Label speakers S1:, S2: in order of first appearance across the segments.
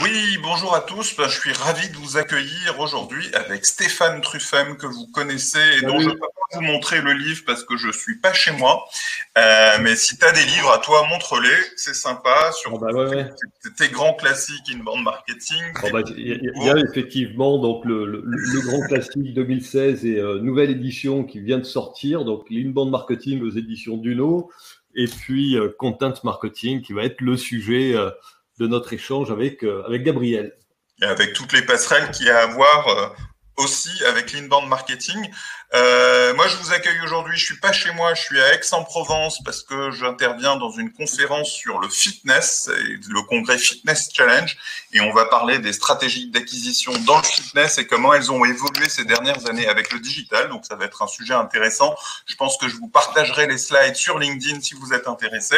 S1: Oui, bonjour à tous. Je suis ravi de vous accueillir aujourd'hui avec Stéphane Truffem que vous connaissez et dont je ne peux
S2: Salut.
S1: pas vous montrer le livre parce que je suis pas chez moi. Mais si tu as des livres à toi, montre-les. C'est sympa.
S2: Ah
S1: Sur
S2: bah ouais, ouais.
S1: tes grands classiques inbound marketing,
S2: Bon
S1: tes
S2: bah,
S1: petits
S2: il y a
S1: nouveaux.
S2: effectivement donc le grand classique 2016 et nouvelle édition qui vient de sortir, donc l'inbound marketing aux éditions Duno, et puis content marketing qui va être le sujet de notre échange avec Gabriel.
S1: Et avec toutes les passerelles qu'il y a à voir aussi avec l'inbound marketing. Moi, je vous accueille aujourd'hui. Je suis pas chez moi, je suis à Aix-en-Provence parce que j'interviens dans une conférence sur le fitness, le congrès Fitness Challenge, et on va parler des stratégies d'acquisition dans le fitness et comment elles ont évolué ces dernières années avec le digital. Donc, ça va être un sujet intéressant. Je pense que je vous partagerai les slides sur LinkedIn si vous êtes intéressé.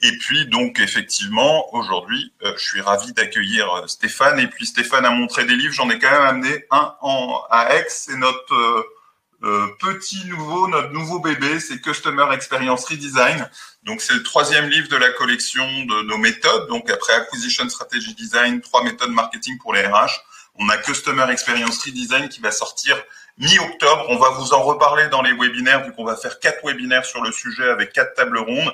S1: Et puis, donc, effectivement, aujourd'hui, je suis ravi d'accueillir Stéphane. Et puis, Stéphane a montré des livres. J'en ai quand même amené un à Aix. C'est notre notre nouveau bébé. C'est Customer Experience Redesign. Donc, c'est le troisième livre de la collection de nos méthodes. Donc, après Acquisition Strategy Design, 3 méthodes marketing pour les RH, on a Customer Experience Redesign qui va sortir mi-octobre. On va vous en reparler dans les webinaires, vu qu'on va faire 4 webinaires sur le sujet avec 4 tables rondes.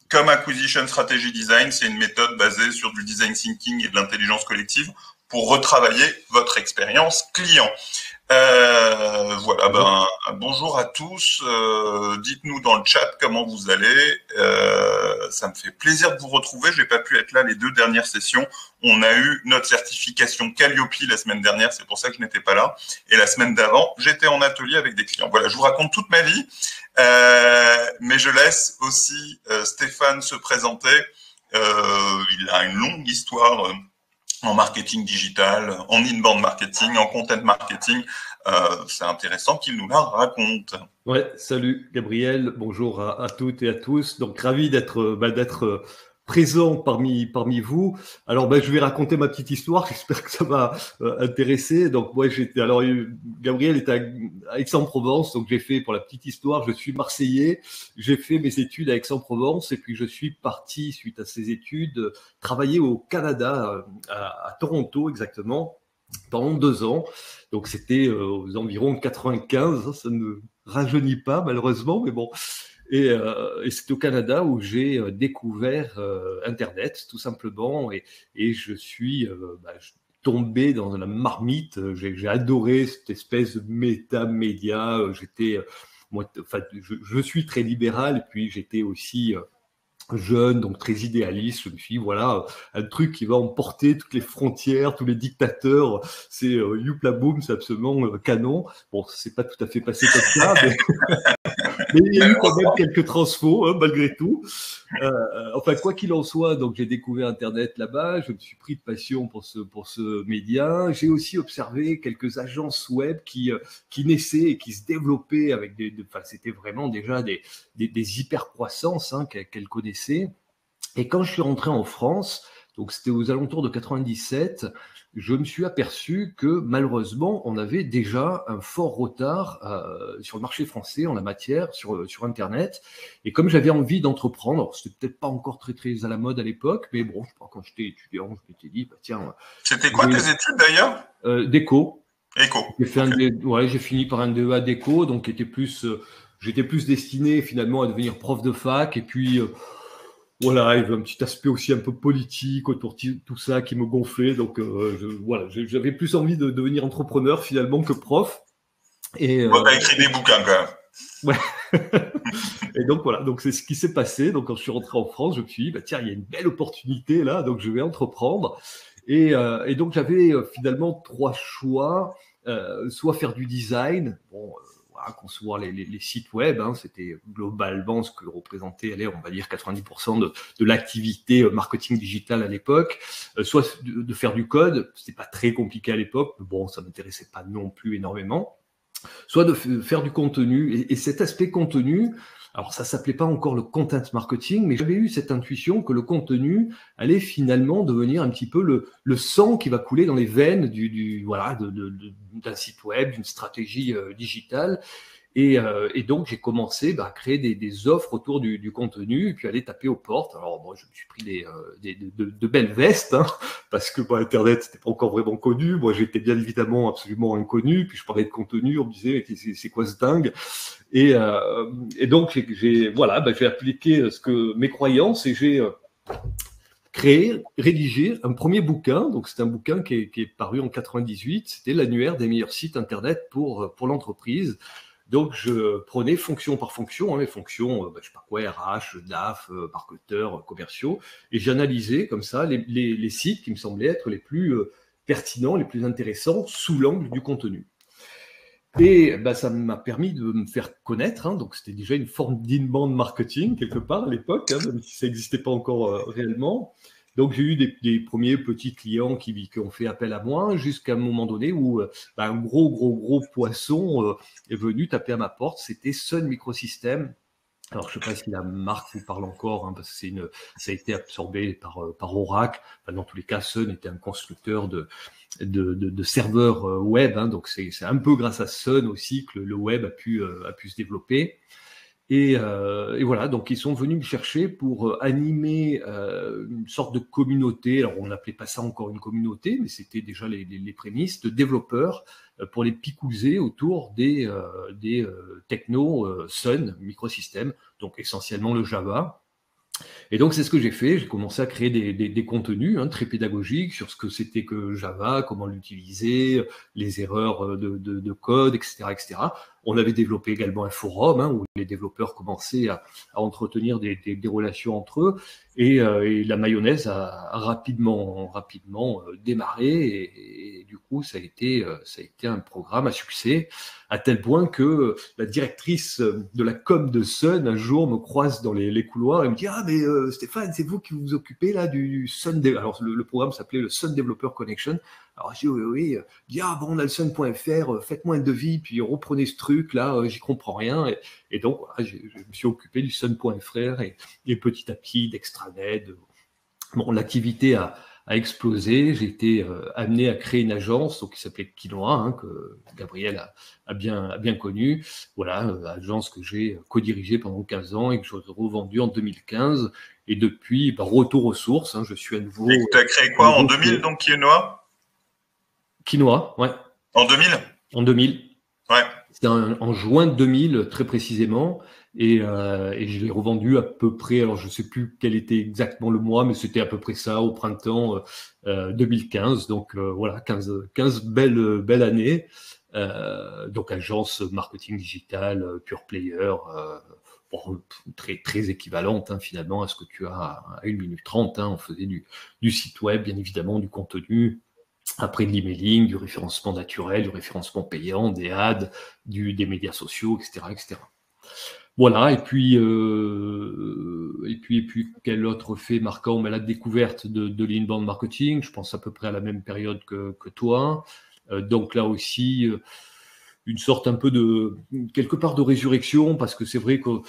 S1: Comme Acquisition Strategy Design, c'est une méthode basée sur du design thinking et de l'intelligence collective pour retravailler votre expérience client. Voilà, bonjour à tous. Dites-nous dans le chat comment vous allez. Ça me fait plaisir de vous retrouver. J'ai pas pu être là les 2 dernières sessions. On a eu notre certification Calliope la semaine dernière, c'est pour ça que je n'étais pas là. Et la semaine d'avant, j'étais en atelier avec des clients. Voilà, je vous raconte toute ma vie, mais je laisse aussi Stéphane se présenter. Il a une longue histoire en marketing digital, en inbound marketing, en content marketing. C'est intéressant qu'il nous la raconte.
S2: Ouais, salut Gabriel, bonjour à toutes et à tous. Donc ravi d'être présent parmi vous. Alors je vais raconter ma petite histoire. J'espère que ça va intéresser. Donc moi Gabriel est à Aix-en-Provence. Donc j'ai fait, pour la petite histoire, je suis Marseillais. J'ai fait mes études à Aix-en-Provence et puis je suis parti suite à ces études travailler au Canada, à Toronto exactement, pendant 2 ans. Donc c'était aux environs 95, ça ne rajeunit pas malheureusement, mais bon. Et c'est au Canada où j'ai découvert Internet tout simplement, et je suis tombé dans la marmite. J'ai adoré cette espèce de méta-média. Je suis très libéral, et puis j'étais aussi jeune, donc très idéaliste. Je me suis dit, voilà, un truc qui va emporter toutes les frontières, tous les dictateurs, c'est Youpla Boom, c'est absolument canon. Bon, c'est pas tout à fait passé comme ça, mais il y a eu quand même quelques transfos, hein, malgré tout. Enfin, quoi qu'il en soit, donc j'ai découvert Internet là-bas, je me suis pris de passion pour ce média. J'ai aussi observé quelques agences web qui naissaient et qui se développaient avec enfin, c'était vraiment déjà des hyper croissances, hein, qu'elles connaissaient. Et quand je suis rentré en France, donc c'était aux alentours de 97, je me suis aperçu que malheureusement, on avait déjà un fort retard sur le marché français en la matière, sur Internet. Et comme j'avais envie d'entreprendre, c'était peut-être pas encore très très à la mode à l'époque, mais bon, je sais pas, quand j'étais étudiant, je m'étais dit, bah tiens,
S1: C'était quoi tes études d'ailleurs?
S2: déco.
S1: Éco. Ok.
S2: J'ai fini par un DEA déco, donc j'étais plus destiné finalement à devenir prof de fac, et puis voilà, il y avait un petit aspect aussi un peu politique autour de tout ça qui me gonflait. Donc j'avais plus envie de devenir entrepreneur finalement que prof. Et,
S1: Bon, t'as écrit des bouquins quand même.
S2: ouais. Et donc voilà, donc c'est ce qui s'est passé. Donc quand je suis rentré en France, je me suis dit, bah tiens, il y a une belle opportunité là, donc je vais entreprendre. Et donc j'avais finalement 3 choix. Soit faire du design, bon, voilà, concevoir les sites web, hein, c'était globalement ce que représentait, allez, on va dire 90% de l'activité marketing digital à l'époque. Soit de faire du code, c'était pas très compliqué à l'époque, mais bon, ça m'intéressait pas non plus énormément. Soit de faire du contenu. Et cet aspect contenu, alors ça s'appelait pas encore le content marketing, mais j'avais eu cette intuition que le contenu allait finalement devenir un petit peu le sang qui va couler dans les veines d'un site web, d'une stratégie digitale. Et donc, j'ai commencé à créer des offres autour du contenu, et puis aller taper aux portes. Alors, moi, je me suis pris de belles vestes, hein, parce que Internet, c'était pas encore vraiment connu. Moi, j'étais bien évidemment absolument inconnu. Puis, je parlais de contenu, on me disait, mais c'est quoi ce dingue? Et donc, j'ai appliqué mes croyances, et j'ai rédigé un premier bouquin. Donc, c'est un bouquin qui est paru en 98. C'était l'annuaire des meilleurs sites Internet pour l'entreprise. Donc, je prenais fonction par fonction, les fonctions, je sais pas quoi, RH, DAF, marketeurs, commerciaux, et j'analysais comme ça les sites qui me semblaient être les plus pertinents, les plus intéressants sous l'angle du contenu. Et ça m'a permis de me faire connaître, donc c'était déjà une forme d'inbound marketing quelque part à l'époque, même si ça n'existait pas encore réellement. Donc j'ai eu des premiers petits clients qui ont fait appel à moi, jusqu'à un moment donné où un gros poisson est venu taper à ma porte. C'était Sun Microsystems. Alors, je ne sais pas si la marque vous parle encore, parce que ça a été absorbé par Oracle. Dans tous les cas, Sun était un constructeur de serveurs web, donc c'est un peu grâce à Sun aussi que le web a pu se développer. Et voilà, donc ils sont venus me chercher pour animer une sorte de communauté. Alors, on n'appelait pas ça encore une communauté, mais c'était déjà les prémices de développeurs pour les picouser autour des technos Sun Microsystems, donc essentiellement le Java. Et donc, c'est ce que j'ai fait. J'ai commencé à créer des contenus très pédagogiques sur ce que c'était que Java, comment l'utiliser, les erreurs de code, etc., etc. On avait développé également un forum où les développeurs commençaient à entretenir des relations entre eux. Et la mayonnaise a rapidement démarré. Et du coup, ça a été un programme à succès, à tel point que la directrice de la com de Sun, un jour, me croise dans les couloirs et me dit « Ah, mais Stéphane, c'est vous qui vous occupez là du Sun ». Alors, le programme s'appelait le Sun Developer Connection. Alors, je dis « Oui. » Il dit « Ah, bon, on a le Sun.fr, faites-moi un devis, puis reprenez ce truc-là, j'y comprends rien. » Et donc, voilà, je me suis occupé du Sun.fr et petit à petit d'extranet. Bon, l'activité a explosé. J'ai été amené à créer une agence qui s'appelait Quinoa, que Gabriel a bien connue. Voilà, agence que j'ai co-dirigée pendant 15 ans et que j'ai revendue en 2015. Et depuis, retour aux sources. Je suis à nouveau.
S1: Et tu as créé quoi en 2000, donc Quinoa?
S2: Quinoa, ouais.
S1: En 2000?
S2: En 2000.
S1: Ouais.
S2: C'était en juin 2000, très précisément. Et je l'ai revendu à peu près, alors je ne sais plus quel était exactement le mois, mais c'était à peu près ça, au printemps 2015. Donc voilà, 15 belles années. Donc agence marketing digital, pure player, très équivalente finalement à ce que tu as à 1 minute 30. On faisait du site web, bien évidemment, du contenu. Après de l'emailing, du référencement naturel, du référencement payant, des ads, des médias sociaux, etc., etc. Voilà, et puis quel autre fait marquant? La découverte de l'inbound marketing, je pense à peu près à la même période que toi. Donc là aussi, une sorte un peu quelque part de résurrection, parce que c'est vrai que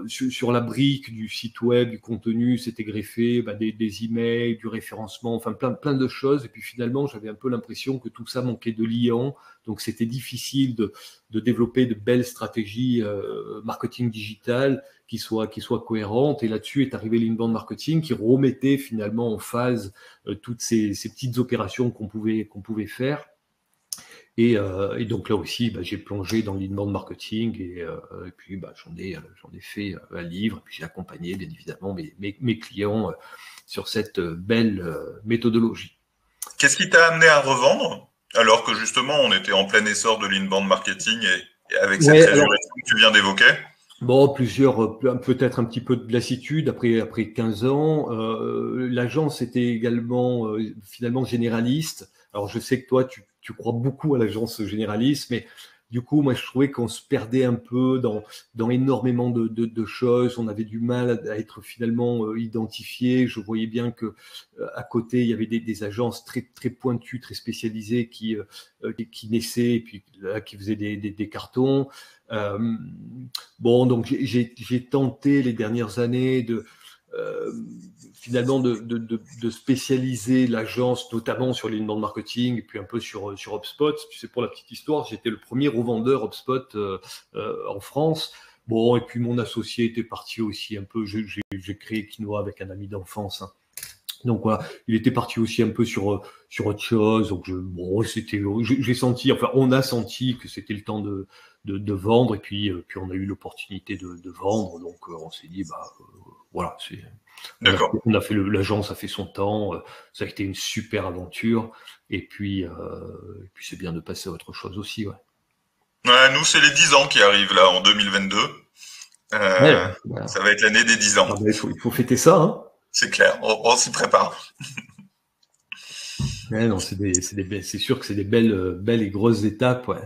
S2: sur la brique du site web, du contenu, c'était greffé des emails, du référencement, enfin plein de choses. Et puis finalement, j'avais un peu l'impression que tout ça manquait de liant. Donc c'était difficile de développer de belles stratégies marketing digital qui soient cohérentes. Et là-dessus est arrivé l'inbound marketing qui remettait finalement en phase toutes ces petites opérations qu'on pouvait faire. Et donc là aussi, j'ai plongé dans l'inbound marketing et puis j'en ai fait un livre. Et puis j'ai accompagné bien évidemment mes clients sur cette belle méthodologie.
S1: Qu'est-ce qui t'a amené à revendre alors que justement on était en plein essor de l'inbound marketing et avec cette résurrection que tu viens d'évoquer?
S2: Bon, peut-être un petit peu de lassitude après 15 ans. L'agence était également finalement généraliste. Alors je sais que toi tu crois beaucoup à l'agence généraliste, mais du coup moi je trouvais qu'on se perdait un peu dans énormément de choses. On avait du mal à être finalement identifié. Je voyais bien que à côté il y avait des agences très pointues, très spécialisées qui naissaient et puis là, qui faisaient des cartons. Donc j'ai tenté les dernières années euh, finalement de spécialiser l'agence, notamment sur l'inbound marketing et puis un peu sur HubSpot. Tu sais, pour la petite histoire, j'étais le premier revendeur HubSpot en France. Bon, et puis mon associé était parti aussi un peu. J'ai créé Quinoa avec un ami d'enfance, hein. Donc voilà, il était parti aussi un peu sur autre chose. Donc bon, j'ai senti, enfin, on a senti que c'était le temps de vendre. Et puis on a eu l'opportunité de vendre. Donc on s'est dit, voilà,
S1: D'accord.
S2: on a fait l'agence a fait son temps. Ça a été une super aventure. Et puis c'est bien de passer à autre chose aussi, ouais.
S1: Ouais, nous, c'est les 10 ans qui arrivent là en 2022.
S2: Ouais,
S1: Euh,
S2: voilà.
S1: Ça va être l'année des 10 ans.
S2: Ah ben, il faut fêter ça, hein.
S1: C'est clair, on s'y prépare.
S2: Ouais, non, c'est sûr que c'est des belles et grosses étapes, ouais.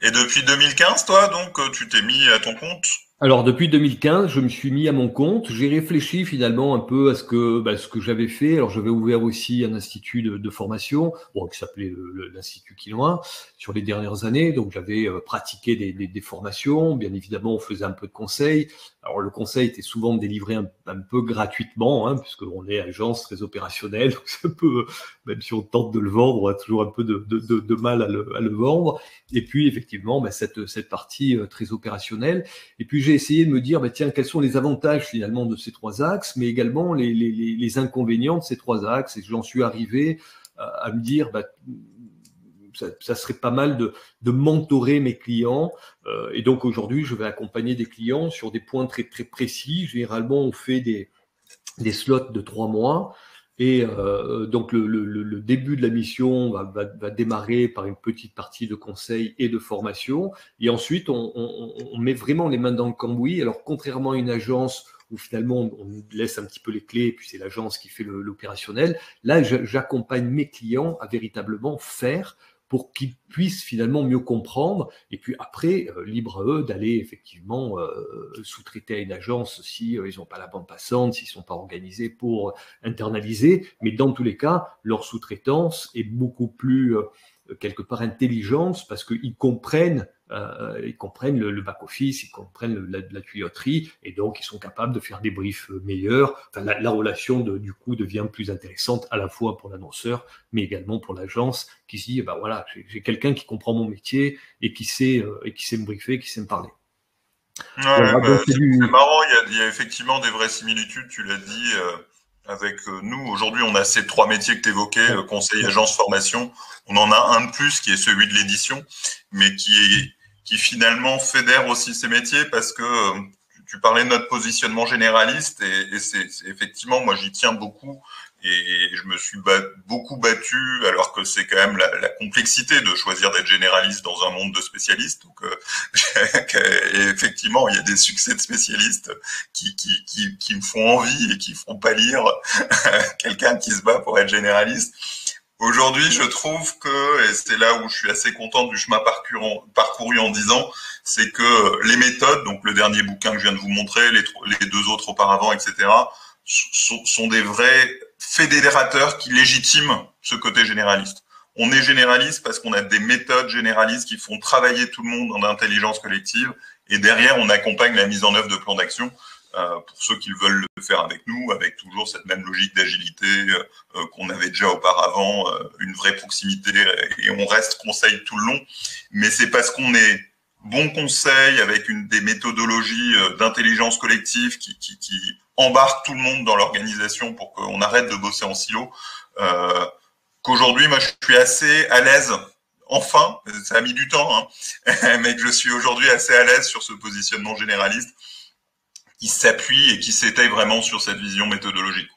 S1: Et depuis 2015, toi, donc, tu t'es mis à ton compte?
S2: Alors depuis 2015, je me suis mis à mon compte. J'ai réfléchi finalement un peu à ce que j'avais fait. Alors j'avais ouvert aussi un institut de formation, bon, qui s'appelait l'Institut Quinoa, sur les dernières années. Donc j'avais pratiqué des formations. Bien évidemment, on faisait un peu de conseils. Alors le conseil était souvent délivré un peu gratuitement, hein, puisqu'on est agence très opérationnelle. Donc c'est un peu, même si on tente de le vendre, on a toujours un peu de mal à le vendre. Et puis effectivement, cette partie très opérationnelle. Et puis j'ai essayé de me dire, tiens, quels sont les avantages finalement de ces trois axes, mais également les inconvénients de ces trois axes. Et j'en suis arrivé à me dire, ça serait pas mal de mentorer mes clients. Et donc aujourd'hui, je vais accompagner des clients sur des points très très précis. Généralement, on fait des slots de 3 mois. Et donc le début de la mission va démarrer par une petite partie de conseil et de formation. Et ensuite, on met vraiment les mains dans le cambouis. Alors, contrairement à une agence où finalement on laisse un petit peu les clés, et puis c'est l'agence qui fait l'opérationnel, là, j'accompagne mes clients à véritablement faire pour qu'ils puissent finalement mieux comprendre. Et puis après, libre à eux d'aller effectivement sous-traiter à une agence si ils n'ont pas la bande passante, s'ils ne sont pas organisés pour internaliser. Mais dans tous les cas, leur sous-traitance est beaucoup plus quelque part intelligente parce qu'ils comprennent le back-office, ils comprennent la tuyauterie, et donc ils sont capables de faire des briefs meilleurs. Enfin, la relation du coup devient plus intéressante à la fois pour l'annonceur, mais également pour l'agence qui se dit, voilà, j'ai quelqu'un qui comprend mon métier et qui sait me briefer, qui sait me parler.
S1: Ouais,
S2: Voilà, donc
S1: c'est marrant, il y a effectivement des vraies similitudes, tu l'as dit, avec nous. Aujourd'hui, on a ces trois métiers que tu évoquais,
S2: ouais,
S1: conseil,
S2: ouais.
S1: agence, formation. On en a un de plus qui est celui de l'édition, mais qui finalement fédère aussi ces métiers parce que tu parlais de notre positionnement généraliste et c'est effectivement, moi j'y tiens beaucoup et je me suis beaucoup battu alors que c'est quand même la complexité de choisir d'être généraliste dans un monde de spécialistes. Donc, et effectivement, il y a des succès de spécialistes qui me font envie et qui font pâlir quelqu'un qui se bat pour être généraliste. Aujourd'hui, je trouve que, et c'est là où je suis assez content du chemin parcouru en 10 ans, c'est que les méthodes, donc le dernier bouquin que je viens de vous montrer, les deux autres auparavant, etc., sont des vrais fédérateurs qui légitiment ce côté généraliste. On est généraliste parce qu'on a des méthodes généralistes qui font travailler tout le monde en intelligence collective, et derrière, on accompagne la mise en œuvre de plans d'action pour ceux qui veulent le faire avec nous, avec toujours cette même logique d'agilité qu'on avait déjà auparavant, une vraie proximité, et on reste conseil tout le long. Mais c'est parce qu'on est bon conseil avec des méthodologies d'intelligence collective qui embarquent tout le monde dans l'organisation pour qu'on arrête de bosser en silo, qu'aujourd'hui, moi, je suis assez à l'aise. Enfin, ça a mis du temps, hein, mais que je suis aujourd'hui assez à l'aise sur ce positionnement généraliste qui s'appuie et qui s'étaye vraiment sur cette vision méthodologique.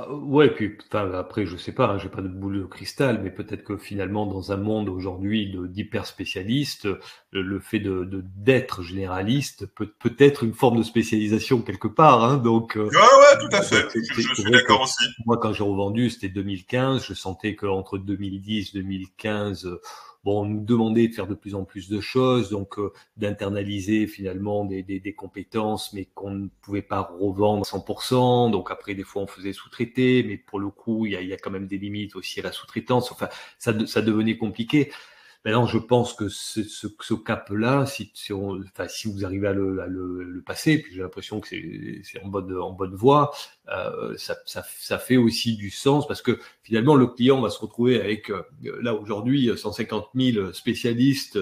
S2: Ouais, puis après, je sais pas, hein, j'ai pas de boule de cristal, mais peut-être que finalement, dans un monde aujourd'hui d'hyper spécialistes, le fait d'être généraliste peut-être une forme de spécialisation quelque part, hein, donc
S1: Ouais, tout à
S2: donc
S1: fait. Je
S2: c'est
S1: suis
S2: vrai que
S1: d'accord aussi.
S2: moi, quand j'ai revendu, c'était 2015, je sentais qu'entre 2010 2015, bon, on nous demandait de faire de plus en plus de choses, donc d'internaliser finalement des compétences, mais qu'on ne pouvait pas revendre à 100%. Donc après, des fois, on faisait sous-traiter, mais pour le coup, il y a quand même des limites aussi à la sous-traitance. Enfin, ça devenait compliqué. Maintenant, je pense que ce cap-là, si vous arrivez à le passer, puis j'ai l'impression que c'est en bonne voie, ça fait aussi du sens parce que finalement, le client va se retrouver avec, là aujourd'hui, 150 000 spécialistes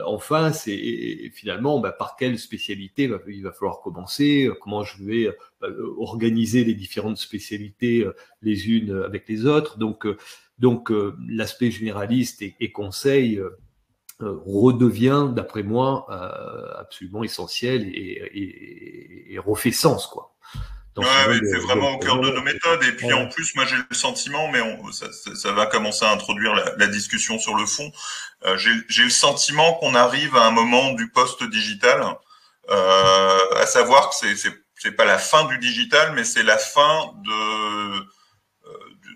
S2: en face et finalement, par quelle spécialité il va falloir commencer, comment je vais organiser les différentes spécialités les unes avec les autres. Donc, l'aspect généraliste et conseil redevient, d'après moi, absolument essentiel et refait sens, quoi.
S1: Ouais, ouais, c'est vraiment au cœur de nos méthodes. Et puis en plus, moi j'ai le sentiment, mais ça va commencer à introduire la discussion sur le fond. J'ai le sentiment qu'on arrive à un moment du post-digital, à savoir que c'est pas la fin du digital, mais c'est la fin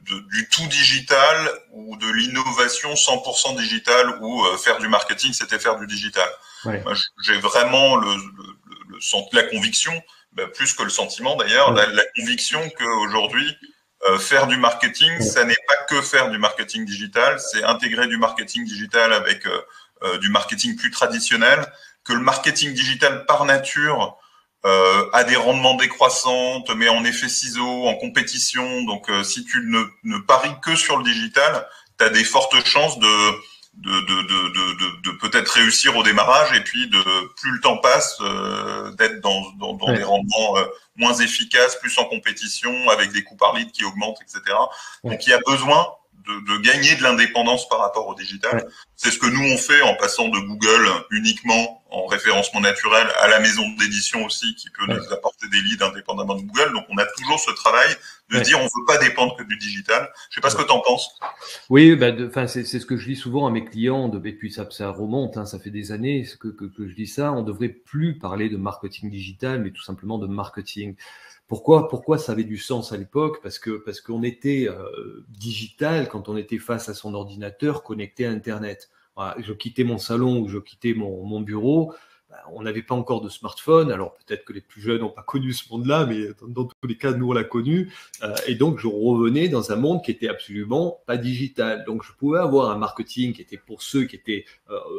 S1: du tout digital ou de l'innovation 100% digital où faire du marketing c'était faire du digital. Ouais. Moi, j'ai vraiment la conviction, plus que le sentiment d'ailleurs, la conviction qu'aujourd'hui faire du marketing, ça n'est pas que faire du marketing digital, c'est intégrer du marketing digital avec du marketing plus traditionnel, que le marketing digital par nature a des rendements décroissants, te met en effet ciseaux, en compétition. Donc, si tu ne paries que sur le digital, tu as des fortes chances de peut-être réussir au démarrage et puis plus le temps passe, d'être dans des rendements moins efficaces, plus en compétition, avec des coûts par lead qui augmentent, etc. Donc, il y a besoin de gagner de l'indépendance par rapport au digital. C'est ce que nous on fait en passant de Google uniquement en référencement naturel à la maison d'édition aussi qui peut nous apporter des leads indépendamment de Google. Donc on a toujours ce travail de se dire on veut pas dépendre que du digital. Je sais pas ce que tu en penses.
S2: Oui, c'est ce que je dis souvent à mes clients et puis ça remonte, ça fait des années que je dis ça. On devrait plus parler de marketing digital, mais tout simplement de marketing. Pourquoi ça avait du sens à l'époque? Parce qu'on était digital quand on était face à son ordinateur connecté à Internet. Voilà, je quittais mon salon ou je quittais mon bureau, on n'avait pas encore de smartphone. Alors peut-être que les plus jeunes n'ont pas connu ce monde-là, mais dans tous les cas, nous on l'a connu. Et donc je revenais dans un monde qui était absolument pas digital. Donc je pouvais avoir un marketing qui était pour ceux qui étaient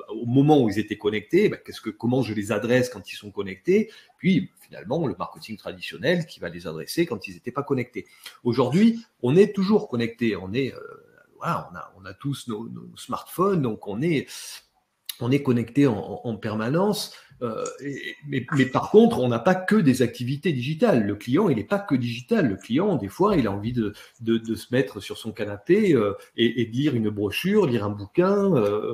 S2: au moment où ils étaient connectés. Comment je les adresse quand ils sont connectés? Puis finalement le marketing traditionnel qui va les adresser quand ils n'étaient pas connectés. Aujourd'hui, on est toujours connectés. On a tous nos smartphones, donc on est connecté en permanence. Mais par contre, on n'a pas que des activités digitales. Le client, il n'est pas que digital. Le client, des fois, il a envie de se mettre sur son canapé et de lire une brochure, lire un bouquin,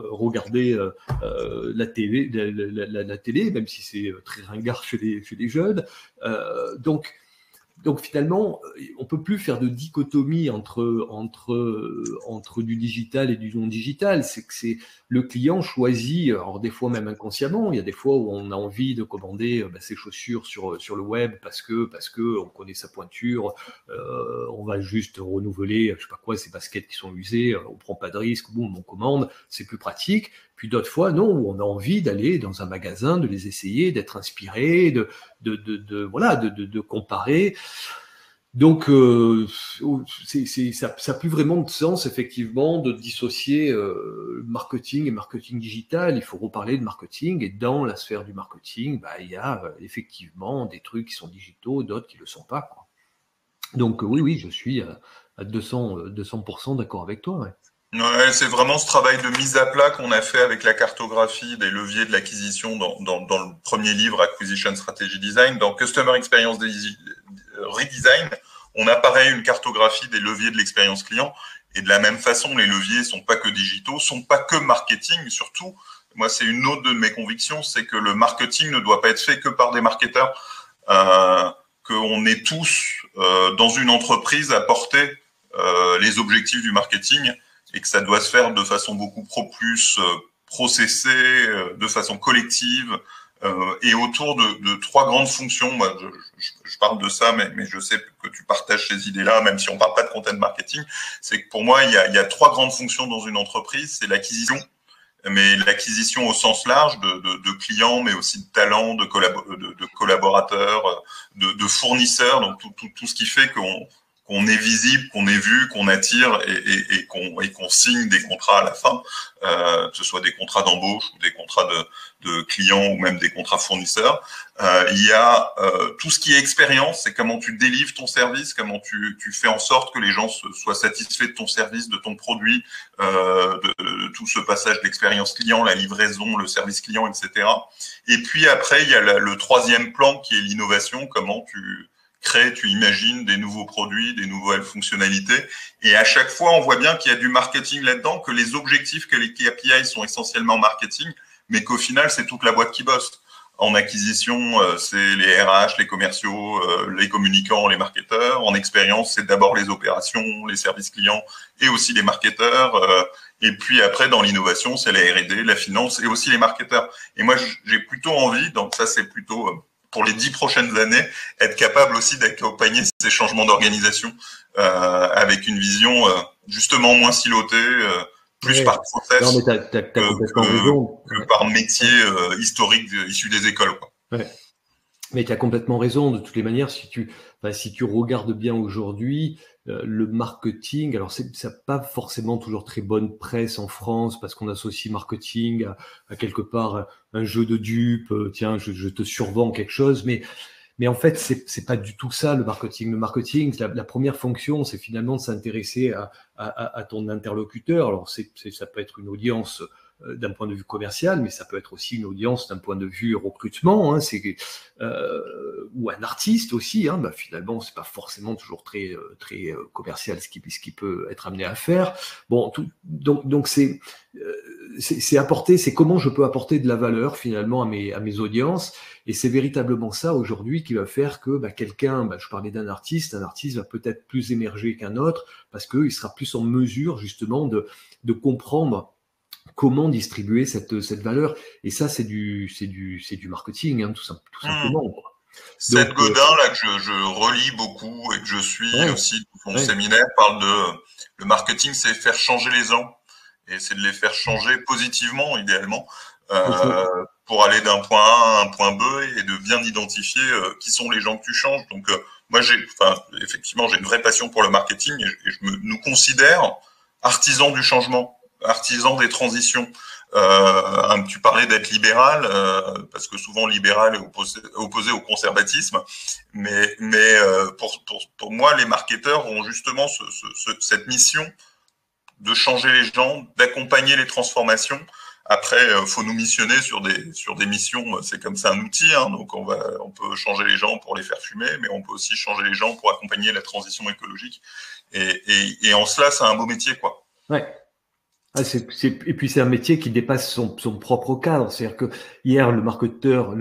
S2: regarder la télé, même si c'est très ringard chez les jeunes. Donc finalement, on peut plus faire de dichotomie entre du digital et du non digital. C'est le client choisit, alors des fois même inconsciemment. Il y a des fois où on a envie de commander ses chaussures sur le web parce que on connaît sa pointure. On va juste renouveler, je sais pas quoi, ces baskets qui sont usées. On prend pas de risque. Boum, on commande. C'est plus pratique. Puis d'autres fois, non, où on a envie d'aller dans un magasin, de les essayer, d'être inspiré, de comparer. Donc, ça n'a plus vraiment de sens, effectivement, de dissocier marketing et marketing digital. Il faut reparler de marketing. Et dans la sphère du marketing, il y a effectivement des trucs qui sont digitaux, d'autres qui ne le sont pas, quoi. Donc, oui, je suis à 200% d'accord avec toi. Ouais.
S1: Ouais, c'est vraiment ce travail de mise à plat qu'on a fait avec la cartographie des leviers de l'acquisition dans le premier livre Acquisition Strategy Design. Dans Customer Experience Redesign, on a pareil une cartographie des leviers de l'expérience client. Et de la même façon, les leviers sont pas que digitaux, sont pas que marketing. Surtout, moi, c'est une autre de mes convictions, c'est que le marketing ne doit pas être fait que par des marketeurs. Qu'on est tous dans une entreprise à porter les objectifs du marketing. Et que ça doit se faire de façon beaucoup plus processée, de façon collective, et autour de trois grandes fonctions. Moi, je parle de ça, mais je sais que tu partages ces idées-là, même si on parle pas de content marketing. C'est que pour moi, il y a trois grandes fonctions dans une entreprise. C'est l'acquisition, mais l'acquisition au sens large de clients, mais aussi de talents, de collaborateurs, de fournisseurs, donc tout ce qui fait qu'on est visible, qu'on est vu, qu'on attire et qu'on signe des contrats à la fin, que ce soit des contrats d'embauche ou des contrats de clients ou même des contrats fournisseurs. Il y a tout ce qui est expérience, c'est comment tu délivres ton service, comment tu fais en sorte que les gens soient satisfaits de ton service, de ton produit, de tout ce passage d'expérience client, la livraison, le service client, etc. Et puis après, il y a le troisième plan qui est l'innovation, comment tu crées, tu imagines des nouveaux produits, des nouvelles fonctionnalités. Et à chaque fois, on voit bien qu'il y a du marketing là-dedans, que les objectifs, que les KPI sont essentiellement marketing, mais qu'au final, c'est toute la boîte qui bosse. En acquisition, c'est les RH, les commerciaux, les communicants, les marketeurs. En expérience, c'est d'abord les opérations, les services clients et aussi les marketeurs. Et puis après, dans l'innovation, c'est la R&D, la finance et aussi les marketeurs. Et moi, j'ai plutôt envie, donc ça, c'est plutôt pour les 10 prochaines années, être capable aussi d'accompagner ces changements d'organisation avec une vision justement moins silotée, plus par process
S2: non, mais t'as complètement raison.
S1: Que par métier historique issu des écoles, quoi.
S2: Ouais. Mais tu as complètement raison. De toutes les manières, si tu regardes bien aujourd'hui, le marketing, alors ça n'a pas forcément toujours très bonne presse en France parce qu'on associe marketing à quelque part un jeu de dupes. Tiens, je te survends quelque chose, mais en fait, c'est pas du tout ça le marketing. Le marketing, la première fonction, c'est finalement de s'intéresser à ton interlocuteur. Alors ça peut être une audience d'un point de vue commercial, mais ça peut être aussi une audience d'un point de vue recrutement, hein, ou un artiste aussi. Hein, bah, finalement, c'est pas forcément toujours très commercial ce qui peut être amené à faire. Bon, donc c'est apporter, c'est comment je peux apporter de la valeur finalement à mes audiences, et c'est véritablement ça aujourd'hui qui va faire que quelqu'un, je parlais d'un artiste, un artiste va peut-être plus émerger qu'un autre parce qu'il sera plus en mesure justement de comprendre comment distribuer cette valeur. Et ça, c'est du marketing, hein, tout simplement.
S1: Seth Godin, là, que je relis beaucoup et que je suis aussi, son séminaire parle de le marketing, c'est faire changer les gens. Et c'est de les faire changer positivement, idéalement, pour aller d'un point A à un point B et de bien identifier qui sont les gens que tu changes. Donc, moi, effectivement, j'ai une vraie passion pour le marketing et nous considère artisans du changement, artisans des transitions. Tu parlais d'être libéral, parce que souvent libéral est opposé au conservatisme, mais pour moi, les marketeurs ont justement cette mission de changer les gens, d'accompagner les transformations. Après, faut nous missionner sur des missions. C'est comme ça un outil, hein, donc on peut changer les gens pour les faire fumer, mais on peut aussi changer les gens pour accompagner la transition écologique. Et en cela, c'est un beau métier, quoi.
S2: Ouais. Et puis c'est un métier qui dépasse son propre cadre. C'est-à-dire que hier, le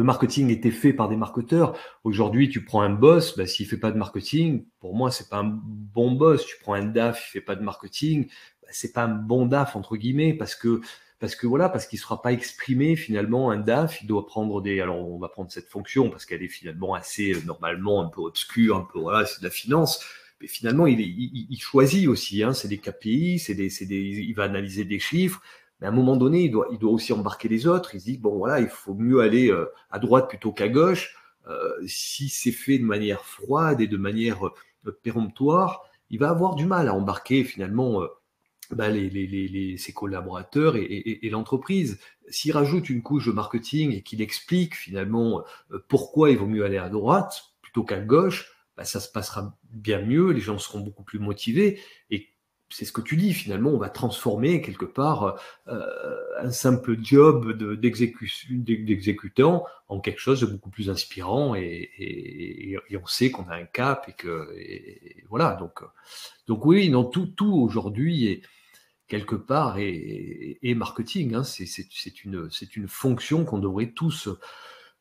S2: marketing était fait par des marketeurs. Aujourd'hui, tu prends un boss, s'il fait pas de marketing, pour moi, c'est pas un bon boss. Tu prends un DAF, il fait pas de marketing, c'est pas un bon DAF entre guillemets, parce qu'il sera pas exprimé finalement. Un DAF, il doit prendre alors on va prendre cette fonction parce qu'elle est finalement assez normalement un peu obscure, un peu c'est de la finance. Mais finalement, il choisit aussi, hein, c'est des KPI, il va analyser des chiffres, mais à un moment donné, il doit aussi embarquer les autres. Il se dit, bon, voilà, il faut mieux aller à droite plutôt qu'à gauche. Si c'est fait de manière froide et de manière péremptoire, il va avoir du mal à embarquer finalement ses collaborateurs et l'entreprise. S'il rajoute une couche de marketing et qu'il explique finalement pourquoi il vaut mieux aller à droite plutôt qu'à gauche, ça se passera bien mieux, les gens seront beaucoup plus motivés, et c'est ce que tu dis, finalement, on va transformer quelque part un simple job d'exécutant en quelque chose de beaucoup plus inspirant, et on sait qu'on a un cap, et voilà, donc oui, non, tout aujourd'hui est quelque part est marketing, hein, c'est une fonction qu'on devrait tous,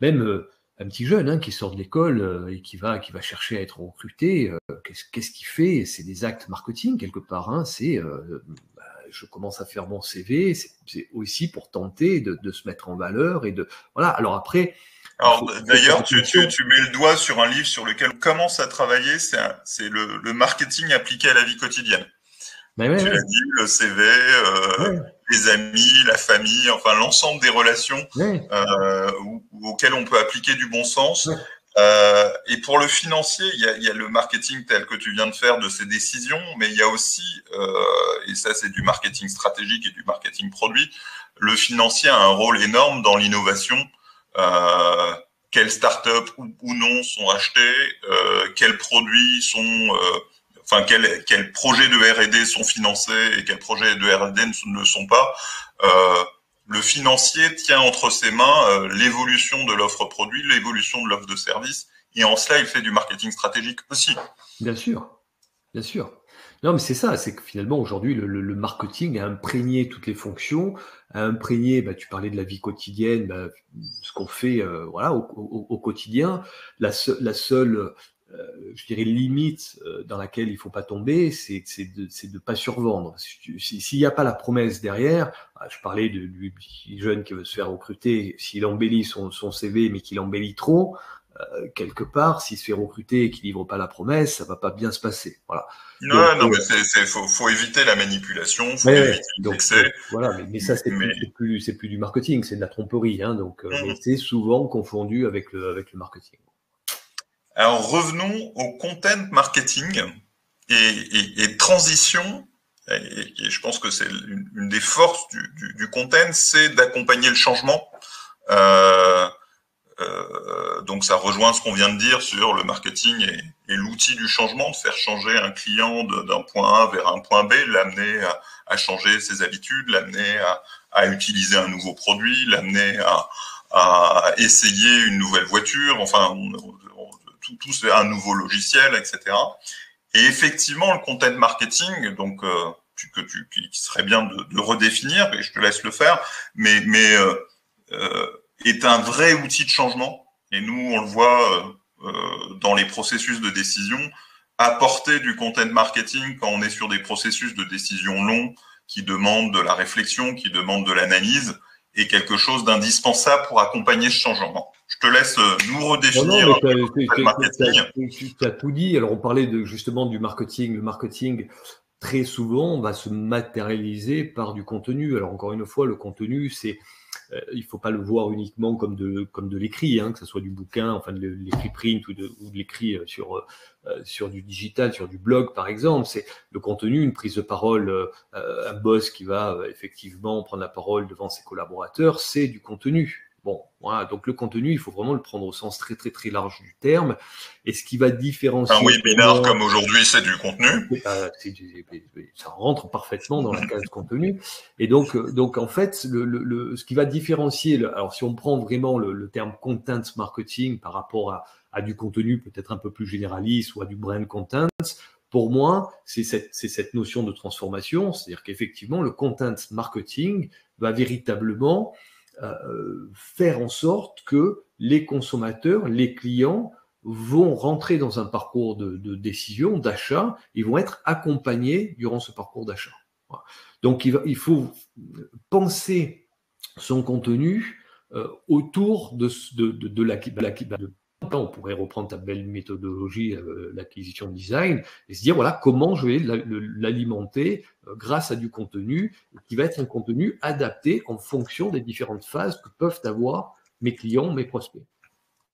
S2: même un petit jeune, hein, qui sort de l'école et qui va chercher à être recruté, qu'est-ce qu'il fait? C'est des actes marketing quelque part, hein, je commence à faire mon CV, c'est aussi pour tenter de se mettre en valeur et voilà. Alors après.
S1: Alors d'ailleurs, tu mets le doigt sur un livre sur lequel on commence à travailler, c'est le marketing appliqué à la vie quotidienne. Tu l'as dit, le CV, les amis, la famille, enfin l'ensemble des relations auxquelles on peut appliquer du bon sens. Et pour le financier, il y a le marketing tel que tu viens de faire de ces décisions, mais il y a aussi, et ça c'est du marketing stratégique et du marketing produit, le financier a un rôle énorme dans l'innovation. Quelles startups ou non sont achetées, quels produits sont, enfin quels projets de R&D sont financés et quels projets de R&D ne le sont pas. Le financier tient entre ses mains l'évolution de l'offre produit, l'évolution de l'offre de service, et en cela, il fait du marketing stratégique aussi.
S2: Bien sûr, bien sûr. Non, mais c'est ça, c'est que finalement, aujourd'hui, le marketing a imprégné toutes les fonctions, a imprégné, tu parlais de la vie quotidienne, ce qu'on fait voilà, au quotidien. La seule je dirais, limite dans laquelle il faut pas tomber, c'est de pas survendre. S'il n'y a pas la promesse derrière, je parlais du jeune qui veut se faire recruter, s'il embellit son CV, mais qu'il embellit trop, quelque part, s'il se fait recruter et qu'il livre pas la promesse, ça va pas bien se passer. Voilà.
S1: Non, non, mais faut éviter la manipulation, faut éviter l'excès.
S2: Voilà, mais ça c'est plus du marketing, c'est de la tromperie, hein, donc mais c'est souvent confondu avec le marketing.
S1: Alors revenons au content marketing et transition. Et je pense que c'est une des forces du content, c'est d'accompagner le changement. Donc ça rejoint ce qu'on vient de dire sur le marketing et l'outil du changement, de faire changer un client d'un point A vers un point B, l'amener à changer ses habitudes, l'amener à utiliser un nouveau produit, l'amener à essayer une nouvelle voiture, enfin tout un nouveau logiciel, etc. Et effectivement, le content marketing, donc qui serait bien de redéfinir, et je te laisse le faire, mais est un vrai outil de changement. Et nous, on le voit dans les processus de décision. Apporter du content marketing quand on est sur des processus de décision longs qui demandent de la réflexion, qui demandent de l'analyse, est quelque chose d'indispensable pour accompagner ce changement. Je te laisse nous redéfinir le marketing.
S2: Tu as tout dit. Alors, on parlait justement du marketing. Le marketing, très souvent, va se matérialiser par du contenu. Alors, encore une fois, le contenu, c'est il faut pas le voir uniquement comme de l'écrit, hein, que ce soit du bouquin, enfin de l'écrit print ou de l'écrit sur du digital, sur du blog par exemple. C'est le contenu, une prise de parole, un boss qui va effectivement prendre la parole devant ses collaborateurs, c'est du contenu. Bon, voilà, donc le contenu, il faut vraiment le prendre au sens très très très large du terme. Et ce qui va différencier...
S1: Un webinaire comme aujourd'hui, c'est du contenu.
S2: Ça rentre parfaitement dans la case contenu. Et donc en fait, ce qui va différencier... alors si on prend vraiment le terme content marketing par rapport à du contenu peut-être un peu plus généraliste ou à du brand content, pour moi, c'est cette notion de transformation. C'est-à-dire qu'effectivement, le content marketing va véritablement... faire en sorte que les consommateurs, les clients vont rentrer dans un parcours de décision, d'achat, ils vont être accompagnés durant ce parcours d'achat. Voilà. Donc il faut penser son contenu autour de on pourrait reprendre ta belle méthodologie, l'acquisition design, et se dire, voilà, comment je vais l'alimenter grâce à du contenu, qui va être un contenu adapté en fonction des différentes phases que peuvent avoir mes clients, mes prospects.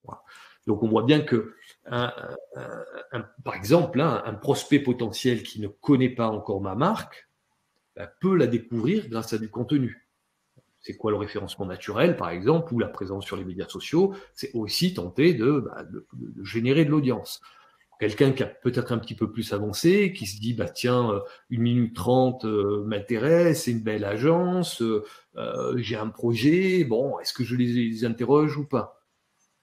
S2: Voilà. Donc, on voit bien que, par exemple, un prospect potentiel qui ne connaît pas encore ma marque peut la découvrir grâce à du contenu. C'est quoi le référencement naturel, par exemple, ou la présence sur les médias sociaux? C'est aussi tenter de générer de l'audience. Quelqu'un qui a peut-être un petit peu plus avancé, qui se dit, tiens, 1 minute 30 m'intéresse, c'est une belle agence, j'ai un projet, bon, est-ce que je les interroge ou pas?